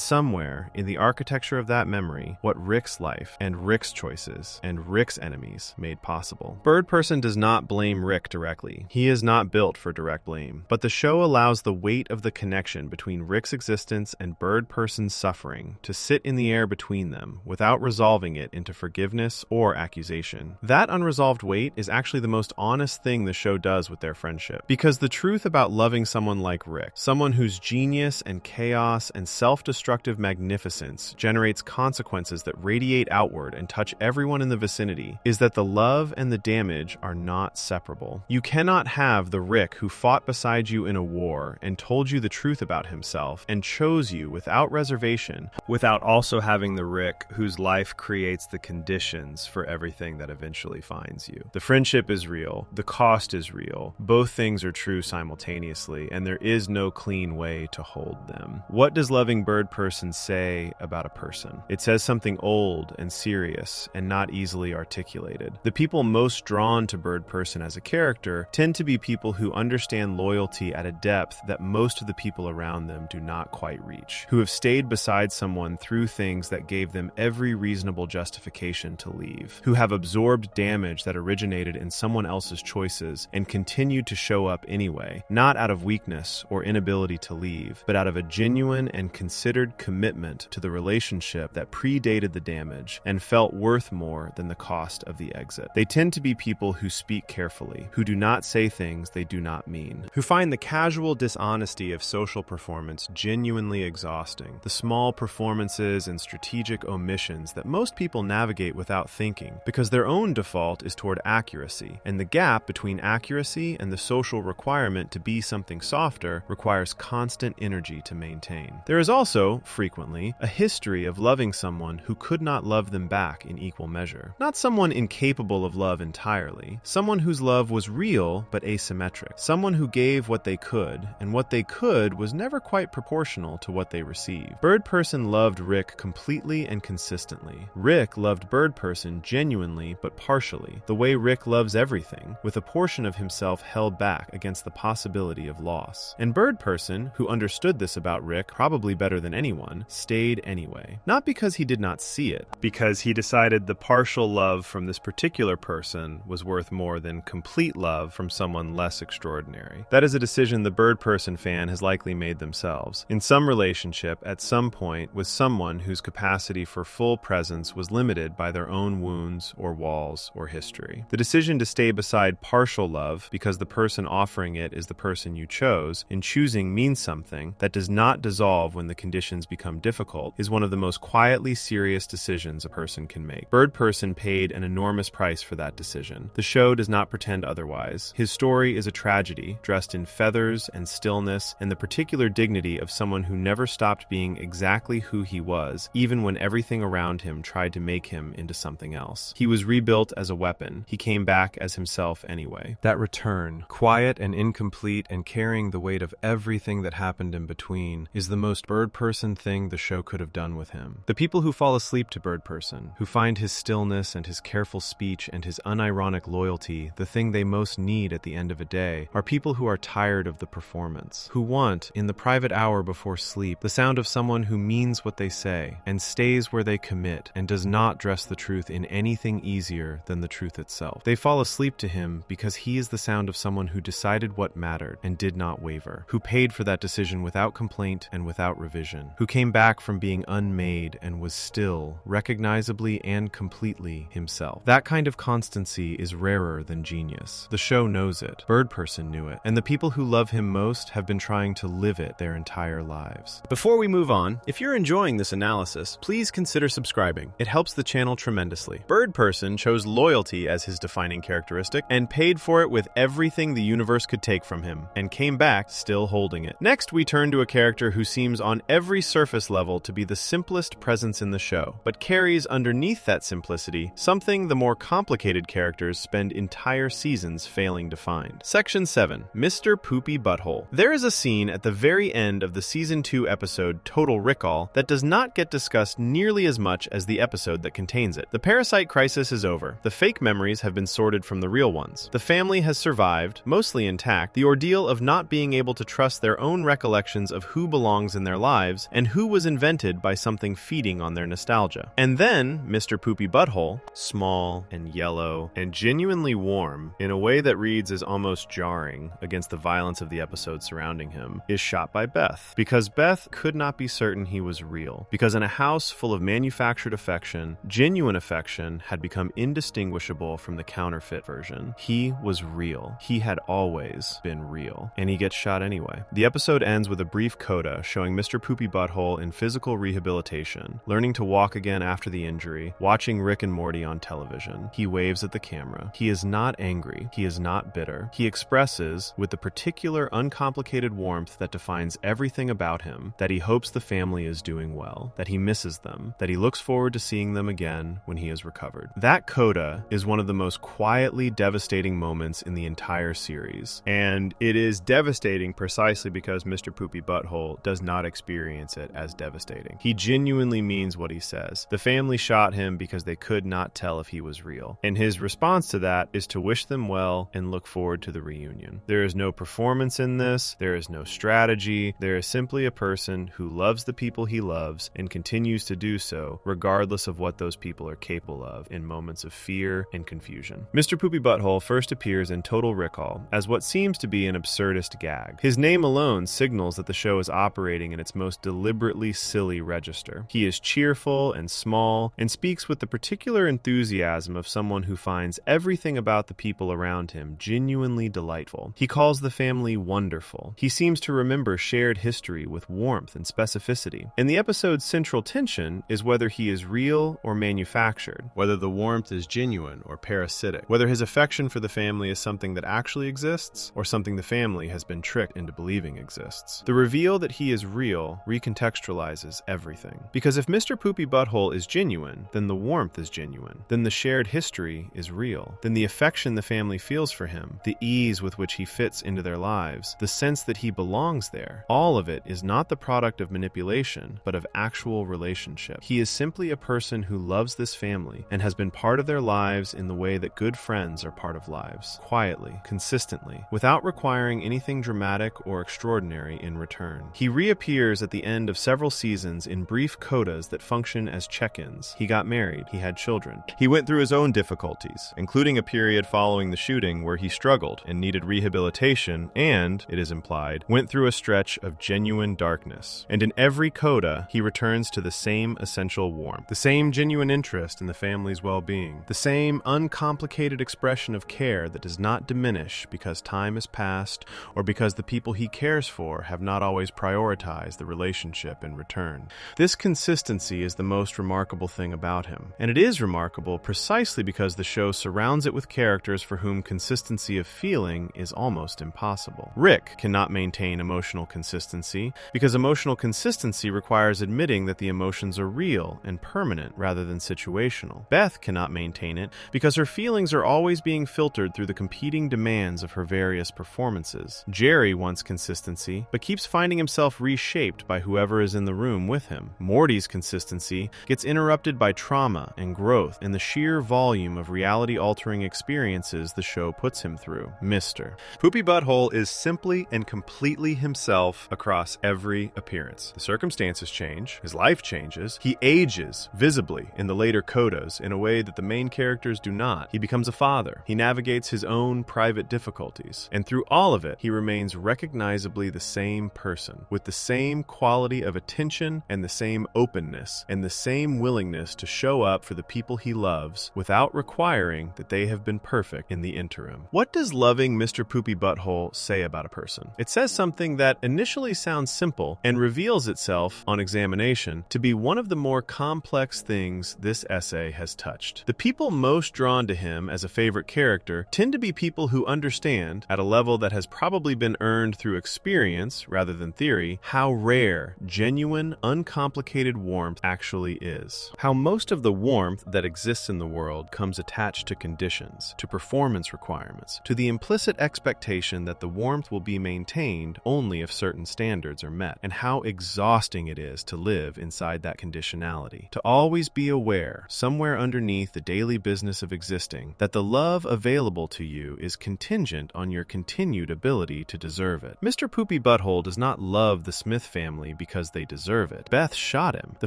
somewhere in the architecture of that memory, what Rick's life and Rick's choices and Rick's enemies made possible. Birdperson does not blame Rick directly. He is not built for direct blame, but the show allows the weight of the connection between Rick's existence and Birdperson's suffering to sit in the air between them without resolving it into forgiveness or accusation. That unresolved weight is actually the most honest thing the show does with their friendship, because the truth about loving someone like Rick, someone whose genius and chaos and self-destructive magnificence generates consequences that radiate outward and touch everyone in the vicinity, is that the love and the damage are not separable. You cannot have the Rick who fought beside you in a war and told you the truth about himself and chose you without reservation, without also having the Rick whose life creates the conditions for everything that eventually finds you. The friendship is real. The cost is real. Both things are true simultaneously, and there is no clean way to hold them. What does loving Birdperson say about a person? It says something old and serious and not easily articulated. The people most drawn to Birdperson as a character tend to be people who understand loyalty at a depth that most of the people around them do not quite reach, who have stayed beside someone through things that gave them every reasonable justification to leave, who have absorbed damage that originated in someone else's choices and continued to show up anyway, not out of weakness or inability to leave, but out of a genuine and considered commitment to the relationship that predated the damage and felt worth more than the cost of the exit. They tend to be people who speak carefully, who do not say things they do not mean, who find the casual dishonesty of social performance genuinely exhausting, the small performances and strategic omissions that most people navigate without thinking, because their own default is toward accuracy, and the gap between accuracy and the social requirement to be something softer requires constant energy to maintain. There is also, frequently, a history of loving someone who could not love them back in equal measure. Not someone incapable of love entirely, someone whose love was real but asymmetric, someone who gave what they could, and what they could was never quite proportional to what they received. Birdperson loved Rick completely and consistently. Rick loved Birdperson genuinely but partially, the way Rick loves everything, with a portion of himself held back against the possibility of loss. And Birdperson, who understood this about Rick probably better than anyone, stayed anyway. Not because he did not see it, because he decided the partial love from this particular person was worth more than complete love from someone less extraordinary. That is a decision the Birdperson fan has likely made themselves, in some relationship at some point with someone whose capacity for full presence was limited by their own wounds or walls or history. The decision to stay beside partial love because the person offering it is the person you chose, in choosing means something that does not dissolve when the conditions become difficult, is one of the most quietly serious decisions a person can make. Birdperson paid an enormous price for that decision. The show does not pretend otherwise. His story is a tragedy, dressed in feathers and stillness and the particular dignity of someone who never stopped being exactly who he was, even when everything around him tried to make him into something else. He was rebuilt as a weapon. He came back as himself anyway. That return, quiet and incomplete and carrying the weight of everything that happened in between, is the most Birdperson thing the show could have done with him. The people who fall asleep to Birdperson, who find his stillness and his careful speech and his unironic loyalty the thing they most need at the end of a day, are people who are tired of the performance, who want, in the private hour before sleep, the sound of someone who means what they say and stays where they commit and does not dress the truth in anything easier than the truth itself. They fall asleep to him because he is the sound of someone who decided what mattered and did not waver, who paid for that decision without complaint and without revision, who came back from being unmade and was still, recognizably and completely himself. That kind of constancy is rarer than genius. The show knows it. Birdperson knew it. And the people who love him most have been trying to live it their entire lives. Before we move on, if you're enjoying this analysis, please consider subscribing. It helps the channel tremendously. Birdperson chose loyalty as his defining characteristic and paid for it with everything the universe could take from him, and came back still holding it. Next, we turn to a character who seems on every surface level to be the simplest presence in the show, but carries underneath that simplicity something the more complicated characters spend entire seasons failing to find. Section 7. Mr. Poopy Butthole. There is a scene at the very end of the Season 2 episode Total Recall that does not get discussed nearly as much as the episode that contains ends it. The parasite crisis is over. The fake memories have been sorted from the real ones. The family has survived, mostly intact, the ordeal of not being able to trust their own recollections of who belongs in their lives and who was invented by something feeding on their nostalgia. And then, Mr. Poopy Butthole, small and yellow and genuinely warm in a way that reads as almost jarring against the violence of the episode surrounding him, is shot by Beth. Because Beth could not be certain he was real. Because in a house full of manufactured affection, genuine affection had become indistinguishable from the counterfeit version. He was real. He had always been real. And he gets shot anyway. The episode ends with a brief coda showing Mr. Poopy Butthole in physical rehabilitation, learning to walk again after the injury, watching Rick and Morty on television. He waves at the camera. He is not angry. He is not bitter. He expresses, with the particular uncomplicated warmth that defines everything about him, that he hopes the family is doing well, that he misses them, that he looks forward to seeing them again when he is recovered. That coda is one of the most quietly devastating moments in the entire series. And it is devastating precisely because Mr. Poopy Butthole does not experience it as devastating. He genuinely means what he says. The family shot him because they could not tell if he was real. And his response to that is to wish them well and look forward to the reunion. There is no performance in this. There is no strategy. There is simply a person who loves the people he loves and continues to do so, regardless of what those people are capable of in moments of fear and confusion. Mr. Poopy Butthole first appears in Total Recall as what seems to be an absurdist gag. His name alone signals that the show is operating in its most deliberately silly register. He is cheerful and small and speaks with the particular enthusiasm of someone who finds everything about the people around him genuinely delightful. He calls the family wonderful. He seems to remember shared history with warmth and specificity. And the episode's central tension is whether he is real or manufactured, whether the warmth is genuine or parasitic, whether his affection for the family is something that actually exists or something the family has been tricked into believing exists. The reveal that he is real recontextualizes everything. Because if Mr. Poopy Butthole is genuine, then the warmth is genuine. Then the shared history is real. Then the affection the family feels for him, the ease with which he fits into their lives, the sense that he belongs there, all of it is not the product of manipulation, but of actual relationship. He is simply a person who loves this family and has been part of their lives in the way that good friends are part of lives, quietly, consistently, without requiring anything dramatic or extraordinary in return. He reappears at the end of several seasons in brief codas that function as check-ins. He got married. He had children. He went through his own difficulties, including a period following the shooting where he struggled and needed rehabilitation and, it is implied, went through a stretch of genuine darkness. And in every coda, he returns to the same essential warmth, the same genuine interest in the family's well-being, the same uncomplicated expression of care that does not diminish because time has passed or because the people he cares for have not always prioritized the relationship in return. This consistency is the most remarkable thing about him, and it is remarkable precisely because the show surrounds it with characters for whom consistency of feeling is almost impossible. Rick cannot maintain emotional consistency because emotional consistency requires admitting that the emotions are real and permanent rather than situational. Beth cannot maintain it because her feelings are always being filtered through the competing demands of her various performances. Jerry wants consistency, but keeps finding himself reshaped by whoever is in the room with him. Morty's consistency gets interrupted by trauma and growth and the sheer volume of reality-altering experiences the show puts him through. Mr. Poopy Butthole is simply and completely himself across every appearance. The circumstances change, his life changes, he ages visibly in the later codas in a way that the main characters do not. He becomes a father. He navigates his own private difficulties. And through all of it, he remains recognizably the same person, with the same quality of attention and the same openness and the same willingness to show up for the people he loves without requiring that they have been perfect in the interim. What does loving Mr. Poopy Butthole say about a person? It says something that initially sounds simple and reveals itself, on examination, to be one of the more complex things this essay has touched. The people most drawn to him as a favorite character tend to be people who understand, at a level that has probably been earned through experience rather than theory, how rare, genuine, uncomplicated warmth actually is. How most of the warmth that exists in the world comes attached to conditions, to performance requirements, to the implicit expectation that the warmth will be maintained only if certain standards are met, and how exhausting it is to live inside that conditionality, to always be aware aware, somewhere underneath the daily business of existing, that the love available to you is contingent on your continued ability to deserve it. Mr. Poopy Butthole does not love the Smith family because they deserve it. Beth shot him. The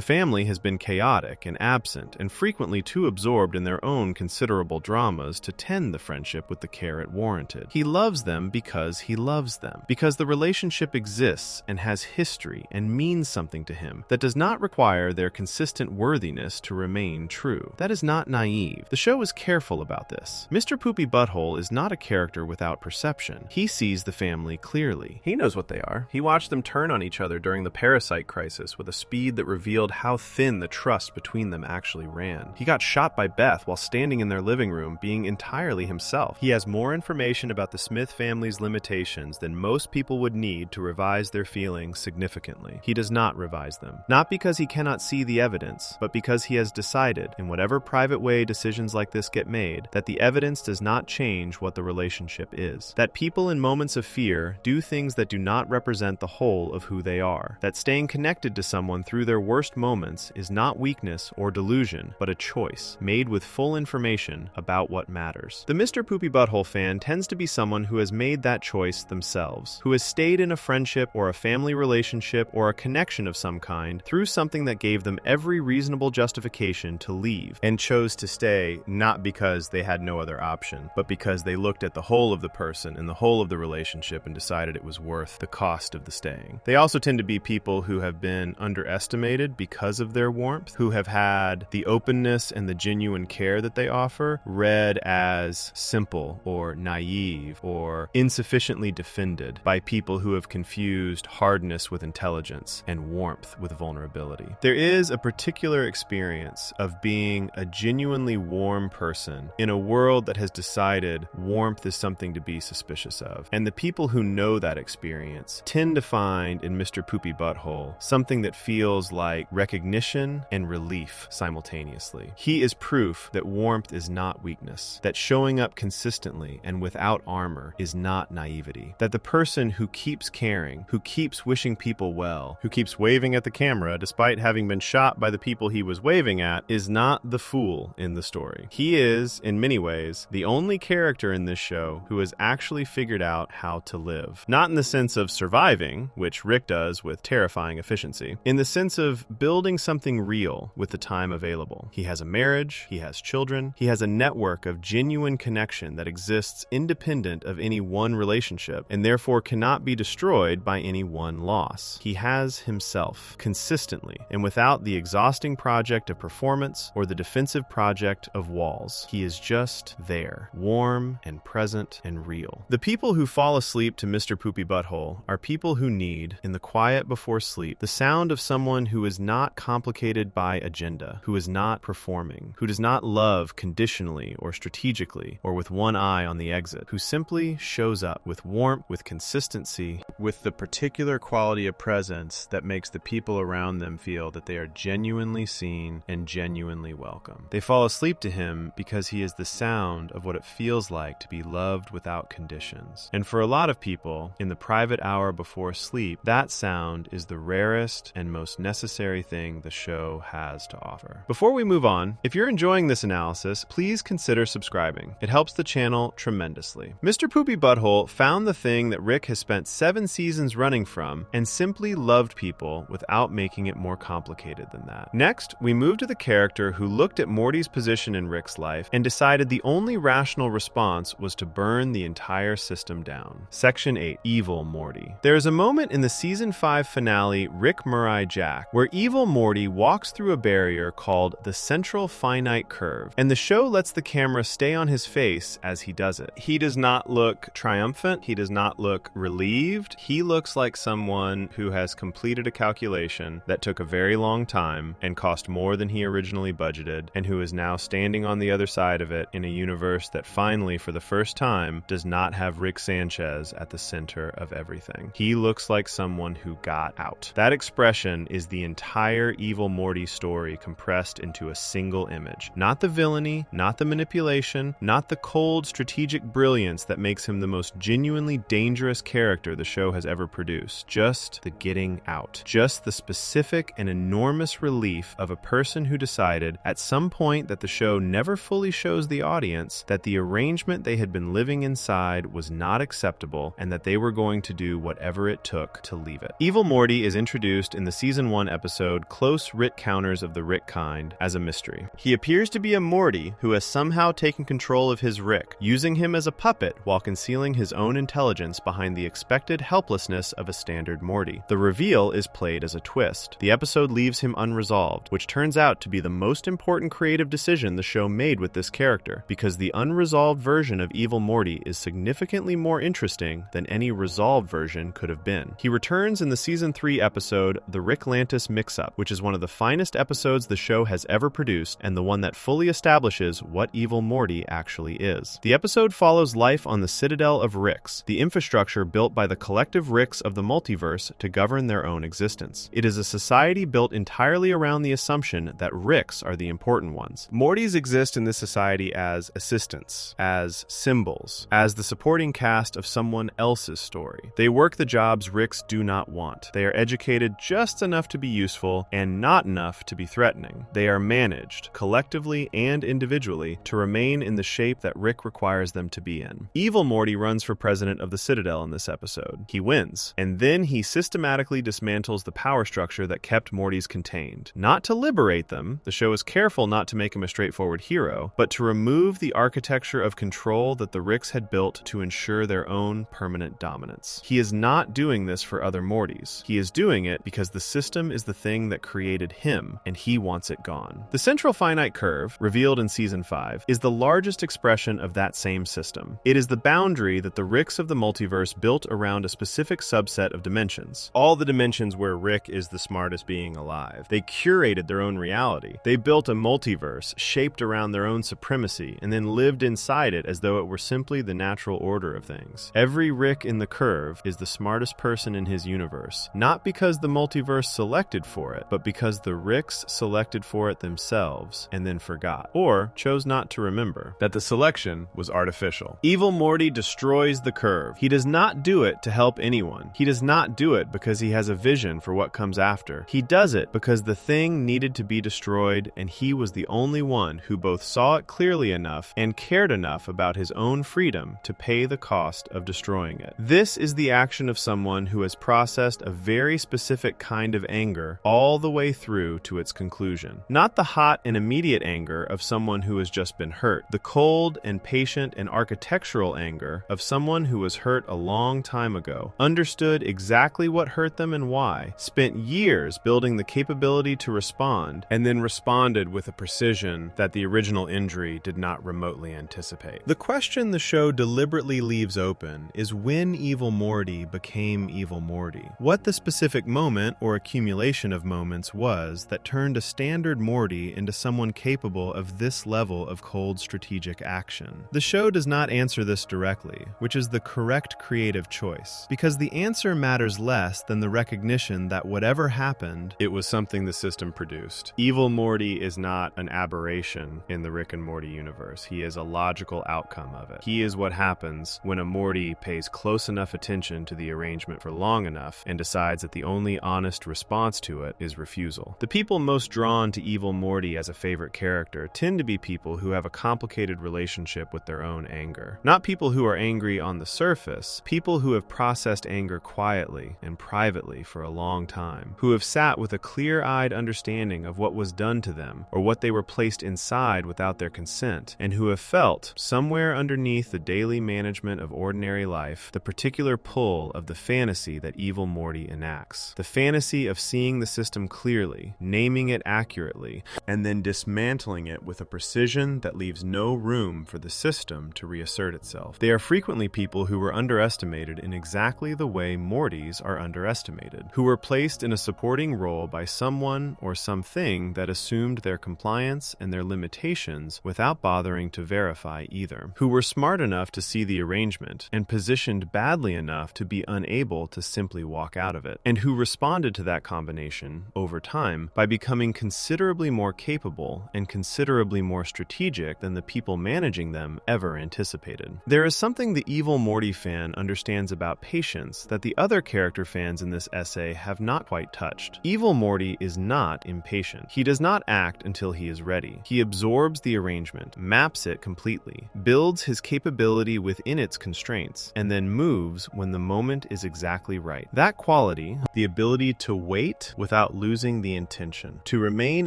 family has been chaotic and absent and frequently too absorbed in their own considerable dramas to tend the friendship with the care it warranted. He loves them because he loves them, because the relationship exists and has history and means something to him that does not require their consistent worthiness to remain true. That is not naive. The show is careful about this. Mr. Poopy Butthole is not a character without perception. He sees the family clearly. He knows what they are. He watched them turn on each other during the parasite crisis with a speed that revealed how thin the trust between them actually ran. He got shot by Beth while standing in their living room being entirely himself. He has more information about the Smith family's limitations than most people would need to revise their feelings significantly. He does not revise them. Not because he cannot see the evidence, but because he has decided, in whatever private way decisions like this get made, that the evidence does not change what the relationship is. That people in moments of fear do things that do not represent the whole of who they are. That staying connected to someone through their worst moments is not weakness or delusion, but a choice, made with full information about what matters. The Mr. Poopy Butthole fan tends to be someone who has made that choice themselves, who has stayed in a friendship or a family relationship or a connection of some kind through something that gave them every reasonable justification to leave, and chose to stay not because they had no other option, but because they looked at the whole of the person and the whole of the relationship and decided it was worth the cost of the staying. They also tend to be people who have been underestimated because of their warmth, who have had the openness and the genuine care that they offer read as simple or naive or insufficiently defended by people who have confused hardness with intelligence and warmth with vulnerability. There is a particular experience of being a genuinely warm person in a world that has decided warmth is something to be suspicious of. And the people who know that experience tend to find in Mr. Poopy Butthole something that feels like recognition and relief simultaneously. He is proof that warmth is not weakness, that showing up consistently and without armor is not naivety, that the person who keeps caring, who keeps wishing people well, who keeps waving at the camera despite having been shot by the people he was waving at, is not the fool in the story. He is, in many ways, the only character in this show who has actually figured out how to live. Not in the sense of surviving, which Rick does with terrifying efficiency, in the sense of building something real with the time available. He has a marriage, he has children, he has a network of genuine connection that exists independent of any one relationship and therefore cannot be destroyed by any one loss. He has himself, consistently, and without the exhausting project of performance or the defensive project of walls. He is just there, warm and present and real. The people who fall asleep to Mr. Poopy Butthole are people who need, in the quiet before sleep, the sound of someone who is not complicated by agenda, who is not performing, who does not love conditionally or strategically or with one eye on the exit, who simply shows up with warmth, with consistency, with the particular quality of presence that makes the people around them feel that they are genuinely seen and genuinely welcome. They fall asleep to him because he is the sound of what it feels like to be loved without conditions. And for a lot of people, in the private hour before sleep, that sound is the rarest and most necessary thing the show has to offer. Before we move on, if you're enjoying this analysis, please consider subscribing. It helps the channel tremendously. Mr. Poopy Butthole found the thing that Rick has spent 7 seasons running from and simply loved people without making it more complicated than that. Next, we move to the character who looked at Morty's position in Rick's life and decided the only rational response was to burn the entire system down. Section 8, Evil Morty. There is a moment in the season 5 finale Rick Murray Jack where evil Morty walks through a barrier called the Central Finite Curve, and the show lets the camera stay on his face as he does it. He does not look triumphant. He does not look relieved. He looks like someone who has completed a calculation that took a very long time and cost more than he originally budgeted, and who is now standing on the other side of it in a universe that finally, for the first time, does not have Rick Sanchez at the center of everything. He looks like someone who got out. That expression is the entire Evil Morty story compressed into a single image. Not the villainy, not the manipulation, not the cold strategic brilliance that makes him the most genuinely dangerous character the show has ever produced. Just the getting out. Just the specific and enormous relief of a person who decided at some point that the show never fully shows the audience that the arrangement they had been living inside was not acceptable and that they were going to do whatever it took to leave it. Evil Morty is introduced in the Season 1 episode Close Rick Counters of the Rick Kind as a mystery. He appears to be a Morty who has somehow taken control of his Rick, using him as a puppet while concealing his own intelligence behind the expected helplessness of a standard Morty. The reveal is played as a twist. The episode leaves him unresolved, which turns out to be the most important creative decision the show made with this character, because the unresolved version of Evil Morty is significantly more interesting than any resolved version could have been. He returns in the Season 3 episode The Ricklantis Mix-Up, which is one of the finest episodes the show has ever produced and the one that fully establishes what Evil Morty actually is. The episode follows life on the Citadel of Ricks, the infrastructure built by the collective Ricks of the multiverse to govern their own existence. It is a society built entirely around the assumption that Ricks are the important ones. Mortys exist in this society as assistants, as symbols, as the supporting cast of someone else's story. They work the jobs Ricks do not want. They are educated just enough to be useful and not enough to be threatening. They are managed, collectively and individually, to remain in the shape that Rick requires them to be in. Evil Morty runs for president of the Citadel in this episode. He wins, and then he systematically dismantles the power structure that kept Mortys contained. Not to liberate them, the show is careful not to make him a straightforward hero, but to remove the architecture of control that the Ricks had built to ensure their own permanent dominance. He is not doing this for other Mortys. He is doing it because the system is the thing that created him, and he wants it gone. The central finite curve, revealed in Season 5, is the largest expression of that same system. It is the boundary that the Ricks of the multiverse built around a specific subset of dimensions. All the dimensions where Rick is the smartest being alive. They curated their own reality. They built a multiverse shaped around their own supremacy and then lived inside it as though it were simply the natural order of things. Every Rick in the curve is the smartest person in his universe, not because the multiverse selected for it, but because the Ricks selected for it themselves and then forgot, or chose not to remember, that the selection was artificial. Evil Morty destroys the curve. He does not do it to help anyone. He does not do it because he has a vision for what comes after. He does it because the thing needed to be destroyed, and he was the only one who both saw it clearly enough and cared enough about his own freedom to pay the cost of destroying it. This is the action of someone who has processed a very specific kind of anger all the way through to its conclusion. Not the hot and immediate anger of someone who has just been hurt. The cold and patient and architectural anger of someone who was hurt a long time ago, understood exactly what hurt them and why, spent years building the capability to respond, and then responded with a precision that the original injury did not remotely anticipate. The question the show deliberately leaves open is when Evil Morty became Evil Morty. What the specific moment or accumulation of moments was that turned a standard Morty into someone capable of this level of cold strategic action. The show does not answer this directly, which is the correct creative choice, because the answer matters less than the recognition that whatever happened, it was something the system produced. Evil Morty is not an aberration in the Rick and Morty universe. He is a logical outcome of it. He is what happens when a Morty pays close enough attention to the arrangement for long enough and decides that the only honest response to it is refusal. The people most drawn to Evil Morty as a favorite character tend to be people who have a complicated relationship with their own anger. Not people who are angry on the surface, people who have processed anger quietly and privately for a long time, who have sat with a clear-eyed understanding of what was done to them or what they were placed inside without their consent, and who have felt, somewhere underneath the daily management of ordinary life, the particular pull of the fantasy that Evil Morty enacts. The fantasy of seeing the system clearly, naming it accurately, and then dismantling it with a precision that leaves no room for the system to reassert itself. They are frequently people who were underestimated in exactly the way Mortys are underestimated, who were placed in a supporting role by someone or something that assumed their compliance and their limitations without bothering to verify either, who were smart enough to see the arrangement and positioned badly enough to be unable to simply walk out of it, and who responded to that combination over time by becoming considerably more capable and considerably more strategic than the people managing them ever anticipated. There is something the Evil Morty fan understands about patience that the other character fans in this essay have not quite touched. Evil Morty is not impatient. He does does not act until he is ready. He absorbs the arrangement, maps it completely, builds his capability within its constraints, and then moves when the moment is exactly right. That quality, the ability to wait without losing the intention, to remain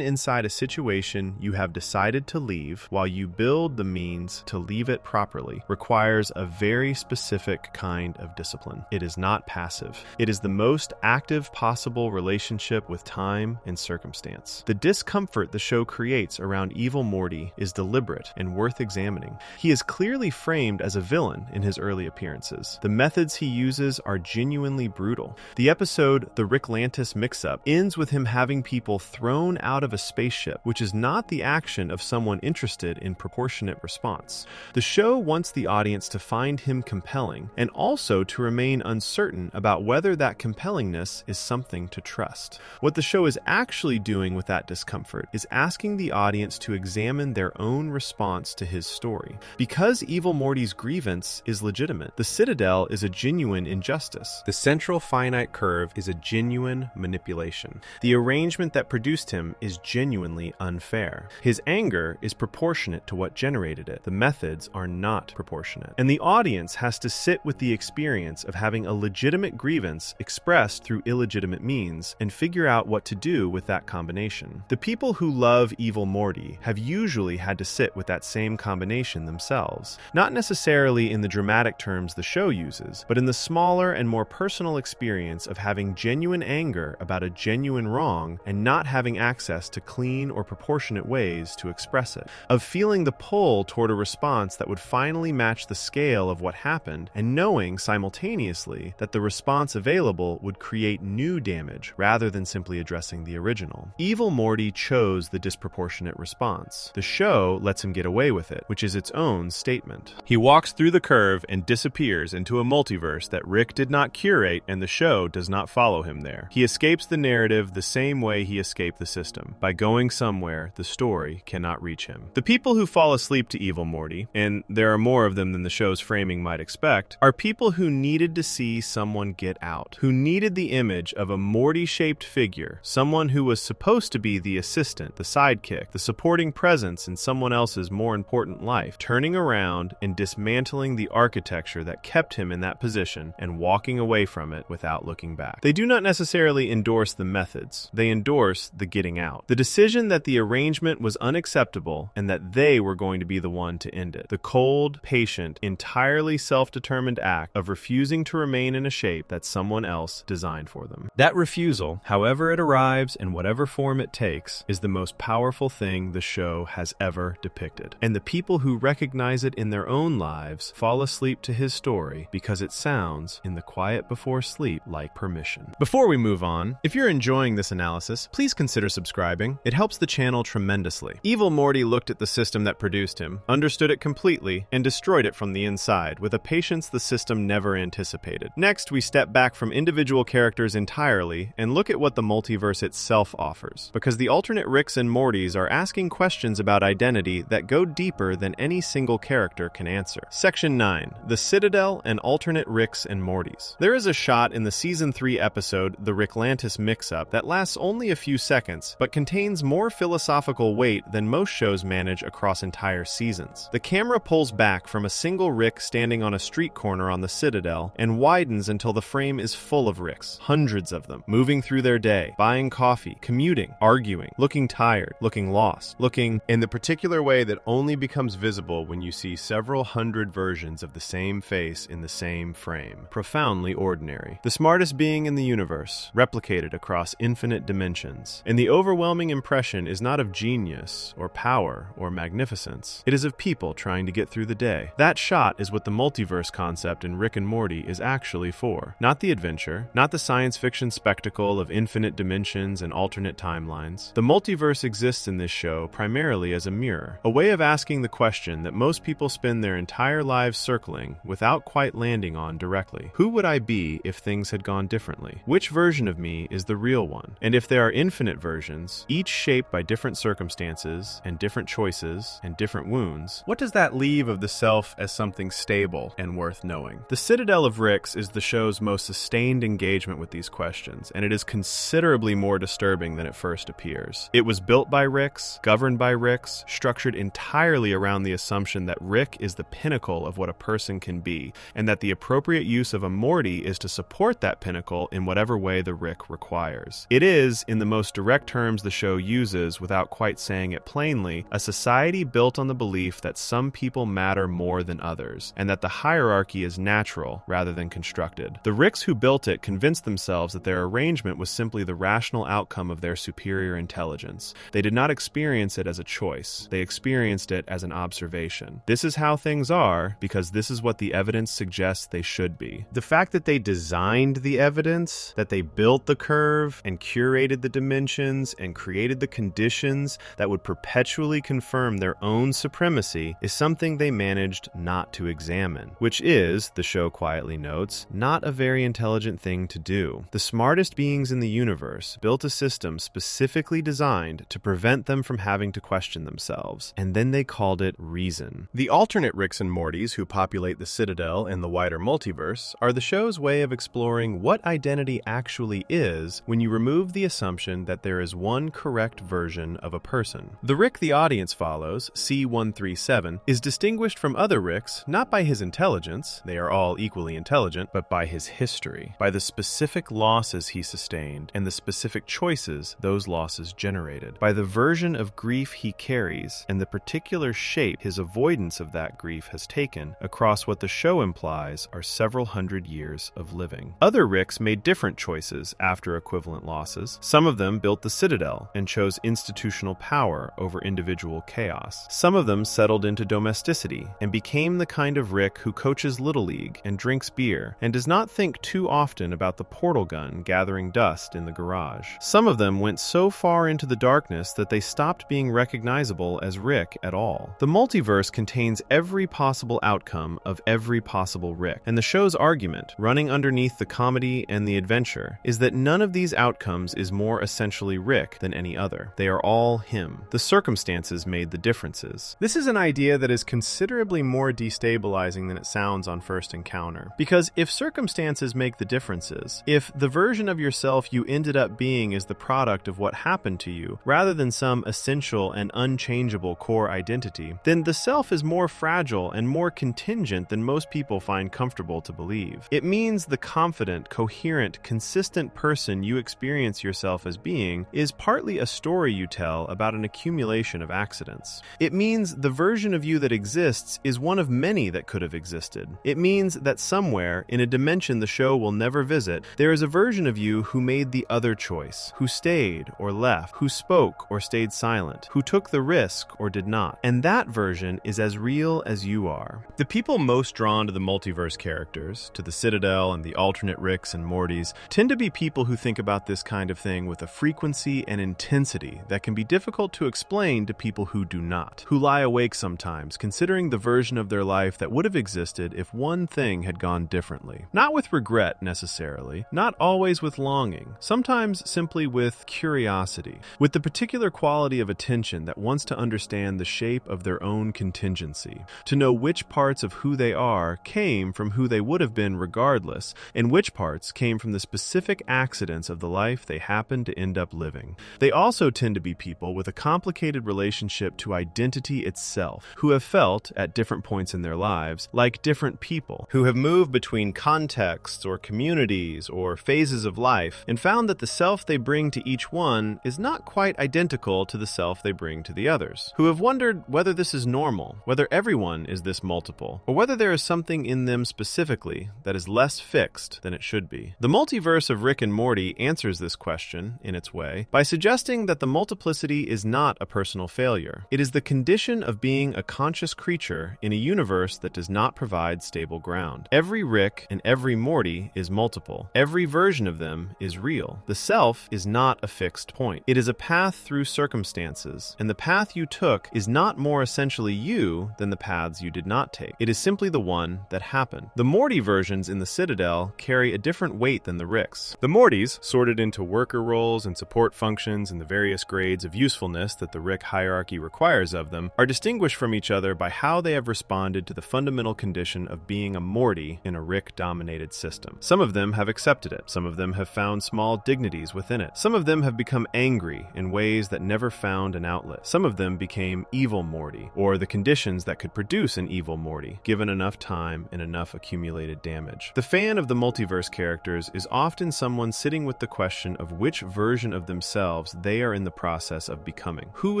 inside a situation you have decided to leave while you build the means to leave it properly, requires a very specific kind of discipline. It is not passive. It is the most active possible relationship with time and circumstance. The discomfort the show creates around evil Morty is deliberate and worth examining. He is clearly framed as a villain in his early appearances. The methods he uses are genuinely brutal. The episode, The Ricklantis Mix-Up, ends with him having people thrown out of a spaceship, which is not the action of someone interested in proportionate response. The show wants the audience to find him compelling, and also to remain uncertain about whether that compellingness is something to trust. What the show is actually doing with that discomfort is asking the audience to examine their own response to his story. Because evil Morty's grievance is legitimate, the Citadel is a genuine injustice. The central finite curve is a genuine manipulation. The arrangement that produced him is genuinely unfair. His anger is proportionate to what generated it. The methods are not proportionate. And the audience has to sit with the experience of having a legitimate grievance expressed through illegitimate means and figure out what to do with that combination. The people who love evil Morty have usually had to sit with that same combination themselves. Not necessarily in the dramatic terms the show uses, but in the smaller and more personal experience of having genuine anger about a genuine wrong and not having access to clean or proportionate ways to express it. Of feeling the pull toward a response that would finally match the scale of what happened, and knowing simultaneously that the response available would create new damage rather than simply addressing the original. Evil Morty chose the disproportionate response. The show lets him get away with it, which is its own statement. He walks through the curve and disappears into a multiverse that Rick did not curate, and the show does not follow him there. He escapes the narrative the same way he escaped the system, by going somewhere the story cannot reach him. The people who fall asleep to evil Morty, and there are more of them than the show's framing might expect, are people who needed to see someone get out, who needed the image of a Morty-shaped figure, someone who was supposed to be the assistant, the sidekick, the supporting presence in someone else's more important life, turning around and dismantling the architecture that kept him in that position and walking away from it without looking back. They do not necessarily endorse the methods, they endorse the getting out. The decision that the arrangement was unacceptable and that they were going to be the one to end it. The cold, patient, entirely self-determined act of refusing to remain in a shape that someone else designed for them. That refusal, however it arrives and whatever form it takes, is the most powerful thing the show has ever depicted. And the people who recognize it in their own lives fall asleep to his story because it sounds, in the quiet before sleep, like permission. Before we move on, if you're enjoying this analysis, please consider subscribing. It helps the channel tremendously. Evil Morty looked at the system that produced him, understood it completely, and destroyed it from the inside with a patience the system never anticipated. Next, we step back from individual characters entirely and look at what the multiverse itself offers, because the alternate Ricks and Mortys are asking questions about identity that go deeper than any single character can answer. Section 9. The Citadel and Alternate Ricks and Mortys. There is a shot in the Season 3 episode, The Ricklantis Mix-Up, that lasts only a few seconds, but contains more philosophical weight than most shows manage across entire seasons. The camera pulls back from a single Rick standing on a street corner on the Citadel and widens until the frame is full of Ricks, hundreds of them, moving through their day, buying coffee, commuting, arguing, looking tired, looking lost, looking in the particular way that only becomes visible when you see several hundred versions of the same face in the same frame. Profoundly ordinary. The smartest being in the universe, replicated across infinite dimensions. And the overwhelming impression is not of genius, or power, or magnificence. It is of people trying to get through the day. That shot is what the multiverse concept in Rick and Morty is actually for. Not the adventure, not the science fiction spectacle of infinite dimensions and alternate timelines. The multiverse exists in this show primarily as a mirror, a way of asking the question that most people spend their entire lives circling without quite landing on directly. Who would I be if things had gone differently? Which version of me is the real one? And if there are infinite versions, each shaped by different circumstances and different choices and different wounds, what does that leave of the self as something stable and worth knowing? The Citadel of Ricks is the show's most sustained engagement with these questions, and it is considerably more disturbing than it first appears. years. It was built by Ricks, governed by Ricks, structured entirely around the assumption that Rick is the pinnacle of what a person can be, and that the appropriate use of a Morty is to support that pinnacle in whatever way the Rick requires. It is, in the most direct terms the show uses, without quite saying it plainly, a society built on the belief that some people matter more than others, and that the hierarchy is natural rather than constructed. The Ricks who built it convinced themselves that their arrangement was simply the rational outcome of their superior intelligence. They did not experience it as a choice. They experienced it as an observation. This is how things are because this is what the evidence suggests they should be. The fact that they designed the evidence, that they built the curve and curated the dimensions and created the conditions that would perpetually confirm their own supremacy is something they managed not to examine, which is, the show quietly notes, not a very intelligent thing to do. The smartest beings in the universe built a system specifically designed to prevent them from having to question themselves, and then they called it reason. The alternate Ricks and Mortys who populate the Citadel and the wider multiverse are the show's way of exploring what identity actually is when you remove the assumption that there is one correct version of a person. The Rick the audience follows, C-137, is distinguished from other Ricks not by his intelligence, they are all equally intelligent, but by his history, by the specific losses he sustained and the specific choices those losses generated, by the version of grief he carries and the particular shape his avoidance of that grief has taken across what the show implies are several hundred years of living. Other Ricks made different choices after equivalent losses. Some of them built the Citadel and chose institutional power over individual chaos. Some of them settled into domesticity and became the kind of Rick who coaches Little League and drinks beer and does not think too often about the portal gun gathering dust in the garage. Some of them went so far into the darkness that they stopped being recognizable as Rick at all. The multiverse contains every possible outcome of every possible Rick, and the show's argument, running underneath the comedy and the adventure, is that none of these outcomes is more essentially Rick than any other. They are all him. The circumstances made the differences. This is an idea that is considerably more destabilizing than it sounds on first encounter. Because if circumstances make the differences, if the version of yourself you ended up being is the product of what happened to you, rather than some essential and unchangeable core identity, then the self is more fragile and more contingent than most people find comfortable to believe. It means the confident, coherent, consistent person you experience yourself as being is partly a story you tell about an accumulation of accidents. It means the version of you that exists is one of many that could have existed. It means that somewhere, in a dimension the show will never visit, there is a version of you who made the other choice, who stayed or left, who spoke or stayed silent, who took the risk or did not. And that version is as real as you are. The people most drawn to the multiverse characters, to the Citadel and the alternate Ricks and Mortys, tend to be people who think about this kind of thing with a frequency and intensity that can be difficult to explain to people who do not, who lie awake sometimes considering the version of their life that would have existed if one thing had gone differently. Not with regret necessarily, not always with longing, sometimes simply with curiosity, with the particular quality of attention that wants to understand the shape of their own contingency, to know which parts of who they are came from who they would have been regardless, and which parts came from the specific accidents of the life they happened to end up living. They also tend to be people with a complicated relationship to identity itself, who have felt, at different points in their lives, like different people, who have moved between contexts or communities or phases of life, and found that the self they bring to each one is not quite identical to the self they bring to the others, who have wondered whether this is normal, whether everyone is this multiple, or whether there is something in them specifically that is less fixed than it should be. The multiverse of Rick and Morty answers this question, in its way, by suggesting that the multiplicity is not a personal failure. It is the condition of being a conscious creature in a universe that does not provide stable ground. Every Rick and every Morty is multiple. Every version of them is real. The self is not a fixed point. It is a path through circumstances, and the path you took is not more essentially you than the paths you did not take. It is simply the one that happened. The Morty versions in the Citadel carry a different weight than the Ricks. The Mortys, sorted into worker roles and support functions and the various grades of usefulness that the Rick hierarchy requires of them, are distinguished from each other by how they have responded to the fundamental condition of being a Morty in a Rick-dominated system. Some of them have accepted it. Some of them have found small dignities within it. Some of them have become angry angry in ways that never found an outlet. Some of them became evil Morty, or the conditions that could produce an evil Morty, given enough time and enough accumulated damage. The fan of the multiverse characters is often someone sitting with the question of which version of themselves they are in the process of becoming. Who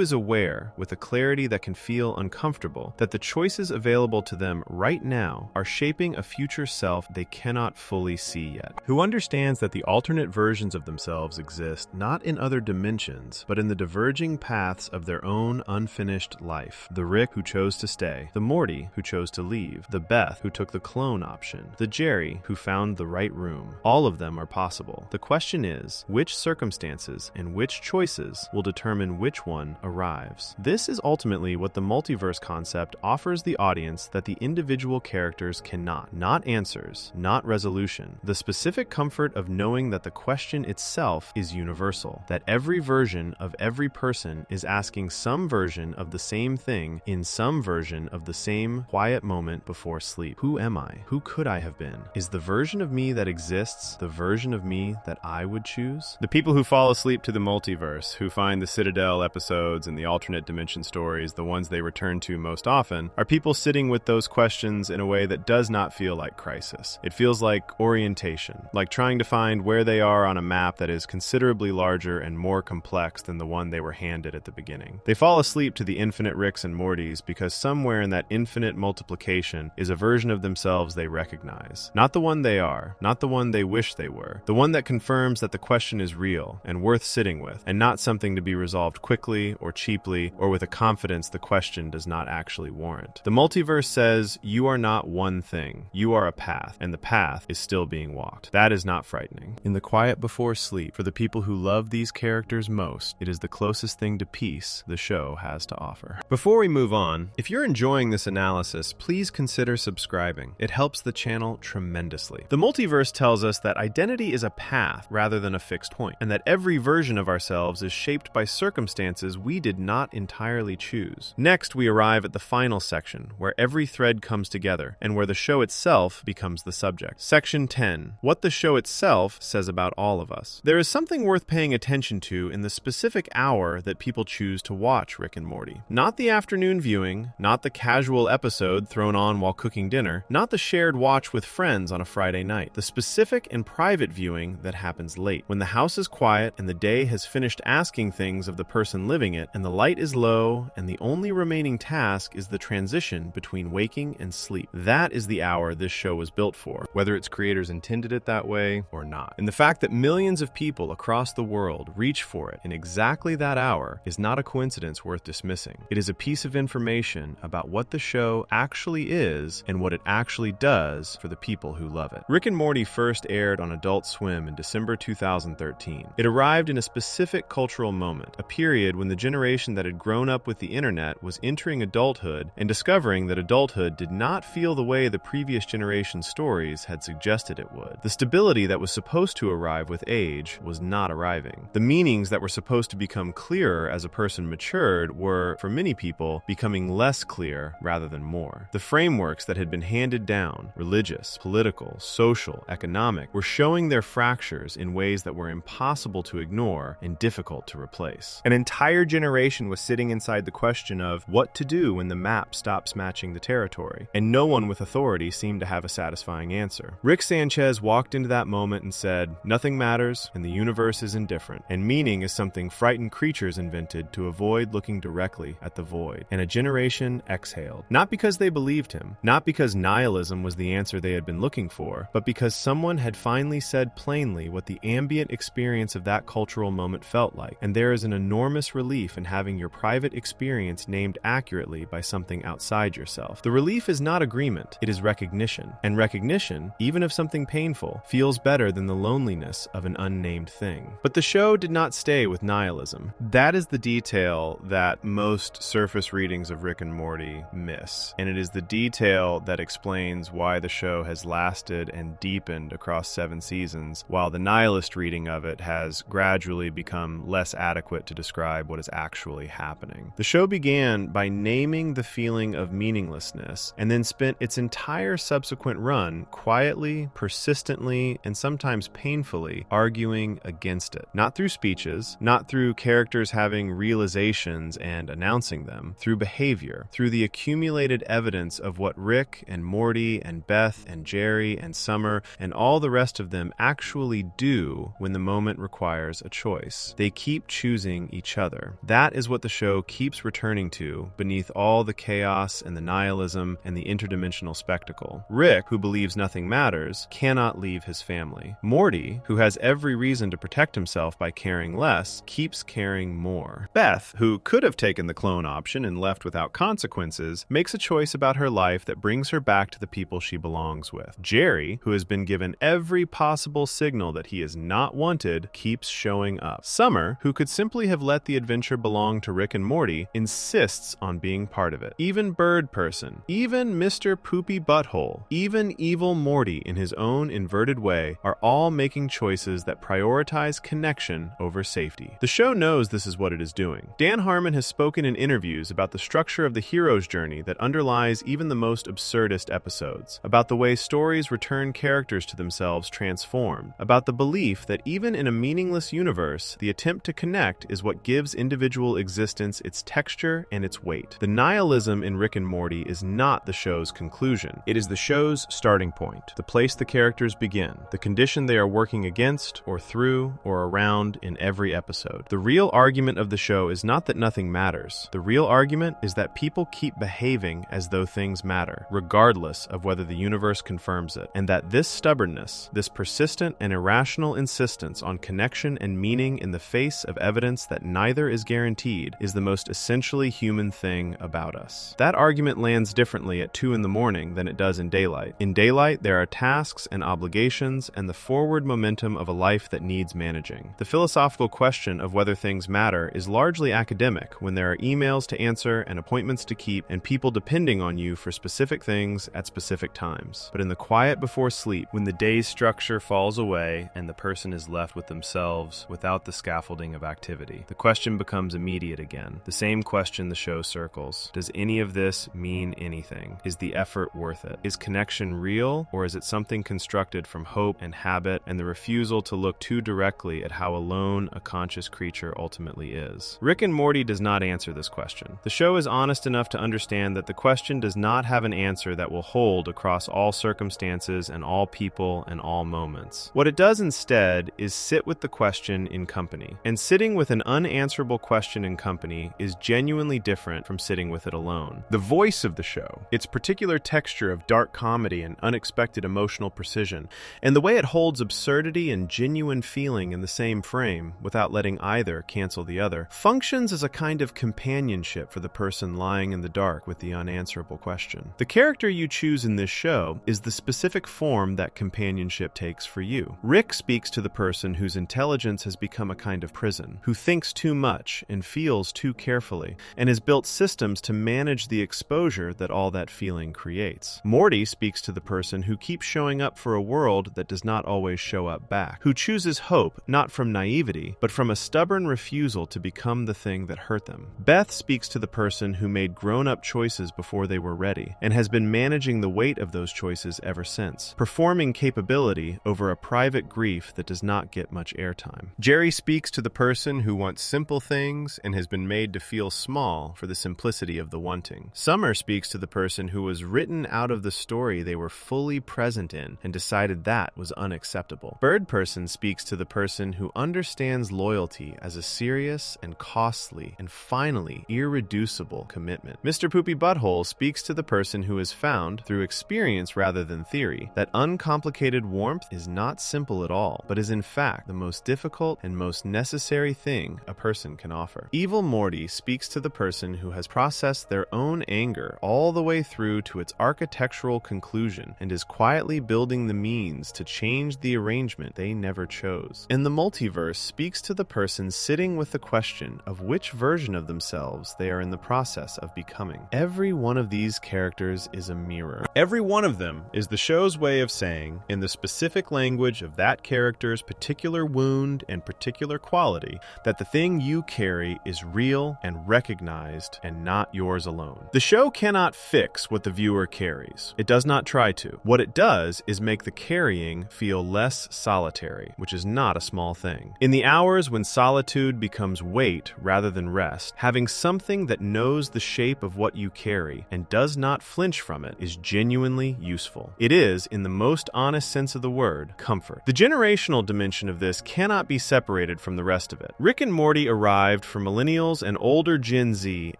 is aware, with a clarity that can feel uncomfortable, that the choices available to them right now are shaping a future self they cannot fully see yet. Who understands that the alternate versions of themselves exist not in other dimensions, but in the diverging paths of their own unfinished life. The Rick who chose to stay, the Morty who chose to leave, the Beth who took the clone option, the Jerry who found the right room. All of them are possible. The question is, which circumstances and which choices will determine which one arrives? This is ultimately what the multiverse concept offers the audience that the individual characters cannot. Not answers, not resolution. The specific comfort of knowing that the question itself is universal, that every version of every person is asking some version of the same thing in some version of the same quiet moment before sleep. Who am I? Who could I have been? Is the version of me that exists the version of me that I would choose? The people who fall asleep to the multiverse, who find the Citadel episodes and the alternate dimension stories the ones they return to most often, are people sitting with those questions in a way that does not feel like crisis. It feels like orientation, like trying to find where they are on a map that is considerably larger and more complex than the one they were handed at the beginning. They fall asleep to the infinite Ricks and Mortys because somewhere in that infinite multiplication is a version of themselves they recognize. Not the one they are, not the one they wish they were, the one that confirms that the question is real and worth sitting with, and not something to be resolved quickly or cheaply or with a confidence the question does not actually warrant. The multiverse says you are not one thing, you are a path, and the path is still being walked. That is not frightening. In the quiet before sleep, for the people who love these characters most, it is the closest thing to peace the show has to offer. Before we move on, if you're enjoying this analysis, please consider subscribing. It helps the channel tremendously. The multiverse tells us that identity is a path rather than a fixed point, and that every version of ourselves is shaped by circumstances we did not entirely choose. Next, we arrive at the final section, where every thread comes together, and where the show itself becomes the subject. Section 10. What the show itself says about all of us. There is something worth paying attention to in the specific hour that people choose to watch Rick and Morty. Not the afternoon viewing, not the casual episode thrown on while cooking dinner, not the shared watch with friends on a Friday night. The specific and private viewing that happens late, when the house is quiet and the day has finished asking things of the person living it, and the light is low, and the only remaining task is the transition between waking and sleep. That is the hour this show was built for, whether its creators intended it that way or not. And the fact that millions of people across the world reach for it in exactly that hour is not a coincidence worth dismissing. It is a piece of information about what the show actually is and what it actually does for the people who love it. Rick and Morty first aired on Adult Swim in December 2013. It arrived in a specific cultural moment, a period when the generation that had grown up with the internet was entering adulthood and discovering that adulthood did not feel the way the previous generation's stories had suggested it would. The stability that was supposed to arrive with age was not arriving. The meanings that were supposed to become clearer as a person matured were, for many people, becoming less clear rather than more. The frameworks that had been handed down, religious, political, social, economic, were showing their fractures in ways that were impossible to ignore and difficult to replace. An entire generation was sitting inside the question of what to do when the map stops matching the territory, and no one with authority seemed to have a satisfying answer. Rick Sanchez walked into that moment and said, "Nothing matters, and the universe is indifferent, and meaning is something frightened creatures invented to avoid looking directly at the void." And a generation exhaled. Not because they believed him, not because nihilism was the answer they had been looking for, but because someone had finally said plainly what the ambient experience of that cultural moment felt like. And there is an enormous relief in having your private experience named accurately by something outside yourself. The relief is not agreement, it is recognition. And recognition, even of something painful, feels better than the loneliness of an unnamed thing. But the show did not stay with nihilism. That is the detail that most surface readings of Rick and Morty miss. And it is the detail that explains why the show has lasted and deepened across 7 seasons, while the nihilist reading of it has gradually become less adequate to describe what is actually happening. The show began by naming the feeling of meaninglessness, and then spent its entire subsequent run quietly, persistently, and sometimes painfully arguing against it. Not through speeches, speeches, not through characters having realizations and announcing them, through behavior, through the accumulated evidence of what Rick and Morty and Beth and Jerry and Summer and all the rest of them actually do when the moment requires a choice. They keep choosing each other. That is what the show keeps returning to beneath all the chaos and the nihilism and the interdimensional spectacle. Rick, who believes nothing matters, cannot leave his family. Morty, who has every reason to protect himself by caring less, keeps caring more. Beth, who could have taken the clone option and left without consequences, makes a choice about her life that brings her back to the people she belongs with. Jerry, who has been given every possible signal that he is not wanted, keeps showing up. Summer, who could simply have let the adventure belong to Rick and Morty, insists on being part of it. Even Birdperson, even Mr. Poopy Butthole, even evil Morty in his own inverted way are all making choices that prioritize connection over safety. The show knows this is what it is doing. Dan Harmon has spoken in interviews about the structure of the hero's journey that underlies even the most absurdist episodes, about the way stories return characters to themselves transformed, about the belief that even in a meaningless universe, the attempt to connect is what gives individual existence its texture and its weight. The nihilism in Rick and Morty is not the show's conclusion. It is the show's starting point, the place the characters begin, the condition they are working against or through or around in every episode. The real argument of the show is not that nothing matters. The real argument is that people keep behaving as though things matter, regardless of whether the universe confirms it, and that this stubbornness, this persistent and irrational insistence on connection and meaning in the face of evidence that neither is guaranteed, is the most essentially human thing about us. That argument lands differently at 2 in the morning than it does in daylight. In daylight, there are tasks and obligations and the forward momentum of a life that needs managing. The philosophical question of whether things matter is largely academic when there are emails to answer and appointments to keep and people depending on you for specific things at specific times. But in the quiet before sleep, when the day's structure falls away and the person is left with themselves without the scaffolding of activity, the question becomes immediate again. The same question the show circles. Does any of this mean anything? Is the effort worth it? Is connection real, or is it something constructed from hope and habit and the refusal to look too directly at how alone a conscious creature ultimately is? Rick and Morty does not answer this question. The show is honest enough to understand that the question does not have an answer that will hold across all circumstances and all people and all moments. What it does instead is sit with the question in company. And sitting with an unanswerable question in company is genuinely different from sitting with it alone. The voice of the show, its particular texture of dark comedy and unexpected emotional precision, and the way it holds absurdity and genuine feeling in the same frame without letting either cancel the other, functions as a kind of companionship for the person lying in the dark with the unanswerable question. The character you choose in this show is the specific form that companionship takes for you. Rick speaks to the person whose intelligence has become a kind of prison, who thinks too much and feels too carefully, and has built systems to manage the exposure that all that feeling creates. Morty speaks to the person who keeps showing up for a world that does not always show up back, who chooses hope not from naivety, but from a stubborn refusal to become the thing that hurt them. Beth speaks to the person who made grown-up choices before they were ready, and has been managing the weight of those choices ever since, performing capability over a private grief that does not get much airtime. Jerry speaks to the person who wants simple things and has been made to feel small for the simplicity of the wanting. Summer speaks to the person who was written out of the story they were fully present in and decided that was unacceptable. Birdperson speaks to the person who understands loyalty as a serious and costly and finally irreducible commitment. Mr. Poopy Butthole speaks to the person who has found, through experience rather than theory, that uncomplicated warmth is not simple at all, but is in fact the most difficult and most necessary thing a person can offer. Evil Morty speaks to the person who has processed their own anger all the way through to its architectural conclusion and is quietly building the means to change the arrangement they never chose. And the multiverse speaks to the person sitting with the question of which version of themselves they are in the process of becoming. Every one of these characters is a mirror. Every one of them is the show's way of saying, in the specific language of that character's particular wound and particular quality, that the thing you carry is real and recognized and not yours alone. The show cannot fix what the viewer carries. It does not try to. What it does is make the carrying feel less solitary, which is not a small thing. In the the hours when solitude becomes weight rather than rest, having something that knows the shape of what you carry and does not flinch from it is genuinely useful. It is, in the most honest sense of the word, comfort. The generational dimension of this cannot be separated from the rest of it. Rick and Morty arrived for millennials and older Gen Z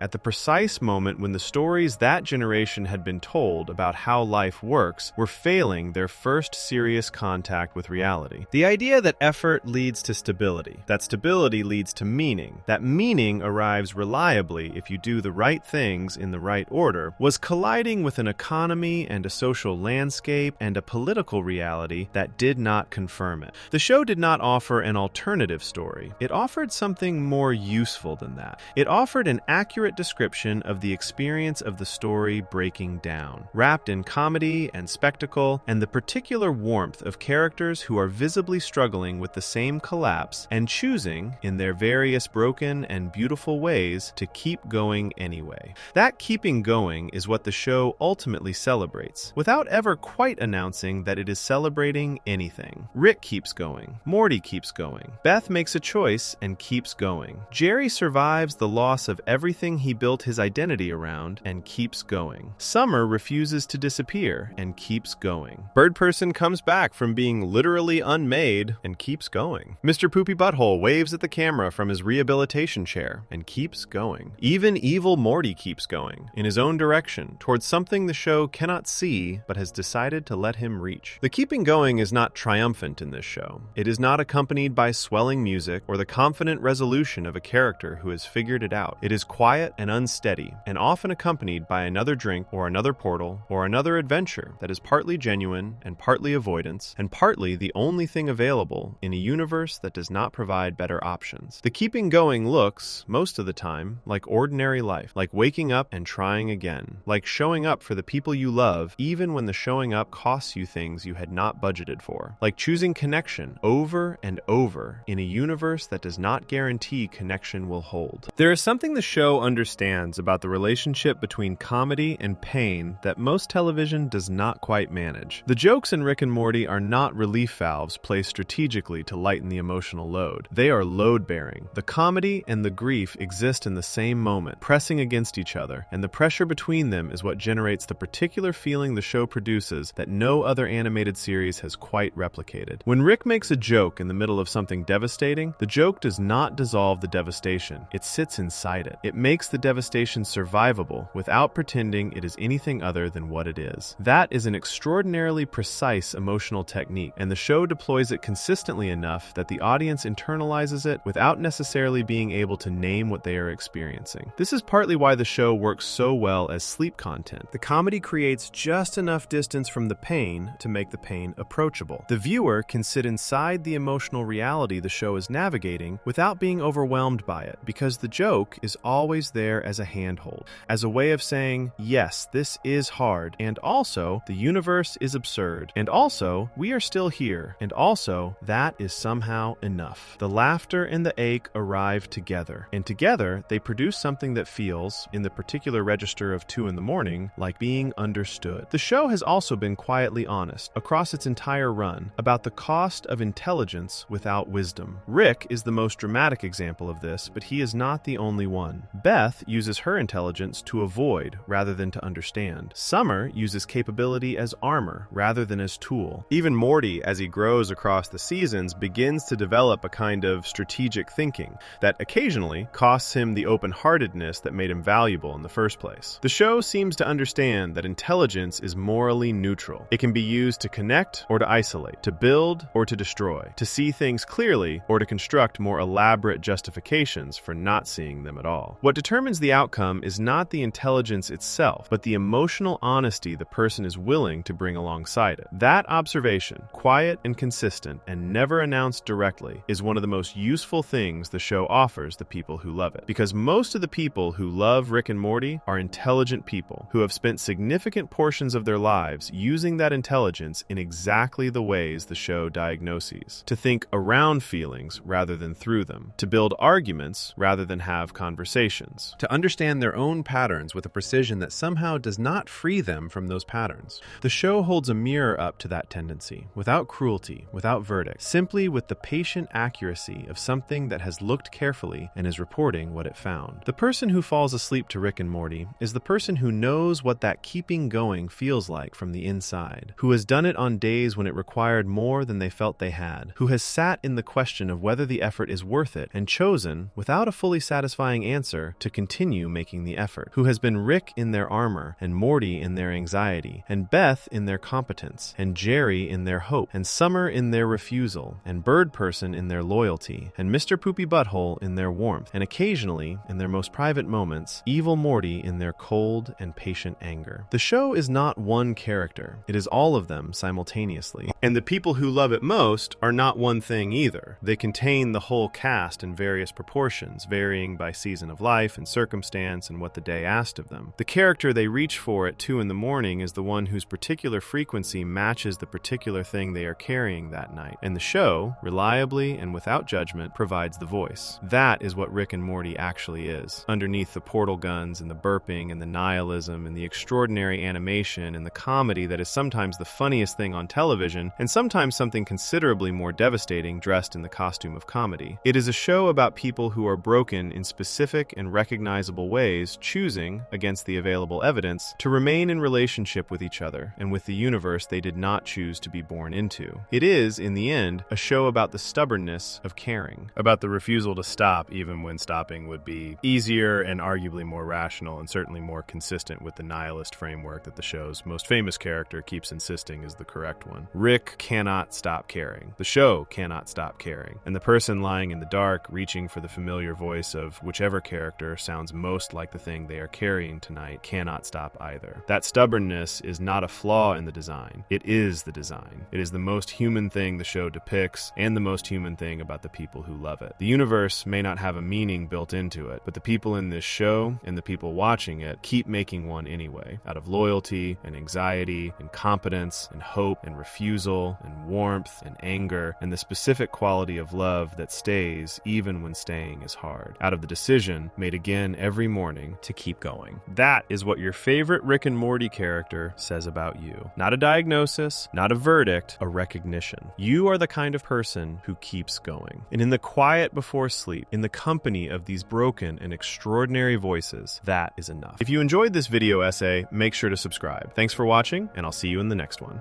at the precise moment when the stories that generation had been told about how life works were failing their first serious contact with reality. The idea that effort leads to stability, that stability leads to meaning, that meaning arrives reliably if you do the right things in the right order, was colliding with an economy and a social landscape and a political reality that did not confirm it. The show did not offer an alternative story. It offered something more useful than that. It offered an accurate description of the experience of the story breaking down, wrapped in comedy and spectacle and the particular warmth of characters who are visibly struggling with the same collapse and choosing, in their various broken and beautiful ways, to keep going anyway. That keeping going is what the show ultimately celebrates, without ever quite announcing that it is celebrating anything. Rick keeps going. Morty keeps going. Beth makes a choice and keeps going. Jerry survives the loss of everything he built his identity around and keeps going. Summer refuses to disappear and keeps going. Birdperson comes back from being literally unmade and keeps going. Mr. Poopy Butthole waves at the camera from his rehabilitation chair and keeps going. Even evil Morty keeps going, in his own direction, towards something the show cannot see but has decided to let him reach. The keeping going is not triumphant in this show. It is not accompanied by swelling music or the confident resolution of a character who has figured it out. It is quiet and unsteady, and often accompanied by another drink or another portal or another adventure that is partly genuine and partly avoidance, and partly the only thing available in a universe that does not provide better options. The keeping going looks, most of the time, like ordinary life, like waking up and trying again, like showing up for the people you love even when the showing up costs you things you had not budgeted for, like choosing connection over and over in a universe that does not guarantee connection will hold. There is something the show understands about the relationship between comedy and pain that most television does not quite manage. The jokes in Rick and Morty are not relief valves placed strategically to lighten the emotional load. They are load-bearing. The comedy and the grief exist in the same moment, pressing against each other, and the pressure between them is what generates the particular feeling the show produces that no other animated series has quite replicated. When Rick makes a joke in the middle of something devastating, the joke does not dissolve the devastation. It sits inside it. It makes the devastation survivable without pretending it is anything other than what it is. That is an extraordinarily precise emotional technique, and the show deploys it consistently enough that the audience internalizes it without necessarily being able to name what they are experiencing. This is partly why the show works so well as sleep content. The comedy creates just enough distance from the pain to make the pain approachable. The viewer can sit inside the emotional reality the show is navigating without being overwhelmed by it, because the joke is always there as a handhold, as a way of saying, yes, this is hard, and also, the universe is absurd, and also, we are still here, and also, that is somehow enough. The laughter and the ache arrive together, and together, they produce something that feels, in the particular register of 2 in the morning, like being understood. The show has also been quietly honest, across its entire run, about the cost of intelligence without wisdom. Rick is the most dramatic example of this, but he is not the only one. Beth uses her intelligence to avoid rather than to understand. Summer uses capability as armor rather than as tool. Even Morty, as he grows across the seasons, begins to develop a kind of strategic thinking that occasionally costs him the open-heartedness that made him valuable in the first place. The show seems to understand that intelligence is morally neutral. It can be used to connect or to isolate, to build or to destroy, to see things clearly or to construct more elaborate justifications for not seeing them at all. What determines the outcome is not the intelligence itself, but the emotional honesty the person is willing to bring alongside it. That observation, quiet and consistent and never announced directly, is one of the most useful things the show offers the people who love it. Because most of the people who love Rick and Morty are intelligent people who have spent significant portions of their lives using that intelligence in exactly the ways the show diagnoses. To think around feelings rather than through them. To build arguments rather than have conversations. To understand their own patterns with a precision that somehow does not free them from those patterns. The show holds a mirror up to that tendency, without cruelty, without verdict, simply with the patient accuracy of something that has looked carefully and is reporting what it found. The person who falls asleep to Rick and Morty is the person who knows what that keeping going feels like from the inside, who has done it on days when it required more than they felt they had, who has sat in the question of whether the effort is worth it and chosen, without a fully satisfying answer, to continue making the effort, who has been Rick in their armor, and Morty in their anxiety, and Beth in their competence, and Jerry in their hope, and Summer in their refusal, and Birdperson in their loyalty, and Mr. Poopy Butthole in their warmth, and occasionally, in their most private moments, Evil Morty in their cold and patient anger. The show is not one character, it is all of them simultaneously. And the people who love it most are not one thing either. They contain the whole cast in various proportions, varying by season of life and circumstance and what the day asked of them. The character they reach for at 2 in the morning is the one whose particular frequency matches the particular thing they are carrying that night. And the show, reliably and without judgment, provides the voice. That is what Rick and Morty actually is. Underneath the portal guns and the burping and the nihilism and the extraordinary animation and the comedy that is sometimes the funniest thing on television and sometimes something considerably more devastating dressed in the costume of comedy. It is a show about people who are broken in specific and recognizable ways, choosing, against the available evidence, to remain in relationship with each other and with the universe they did not choose to be born into. It is, in the end, a show about the stubbornness of caring. About the refusal to stop even when stopping would be easier and arguably more rational and certainly more consistent with the nihilist framework that the show's most famous character keeps insisting is the correct one. Rick cannot stop caring. The show cannot stop caring. And the person lying in the dark, reaching for the familiar voice of whichever character sounds most like the thing they are carrying tonight, cannot stop either. That stubbornness is not a flaw in the design. It is the design. It is the most human thing the show depicts and the most human thing about the people who love it. The universe may not have a meaning built into it, but the people in this show and the people watching it keep making one anyway, out of loyalty and anxiety and competence and hope and refusal and warmth and anger and the specific quality of love that stays even when staying is hard, out of the decision made again every morning to keep going. That is what your favorite Rick and Morty character says about you. Not a diagnosis, not a verdict, a recognition. You are the kind of person who keeps going. And in the quiet before sleep, in the company of these broken and extraordinary voices, that is enough. If you enjoyed this video essay, make sure to subscribe. Thanks for watching, and I'll see you in the next one.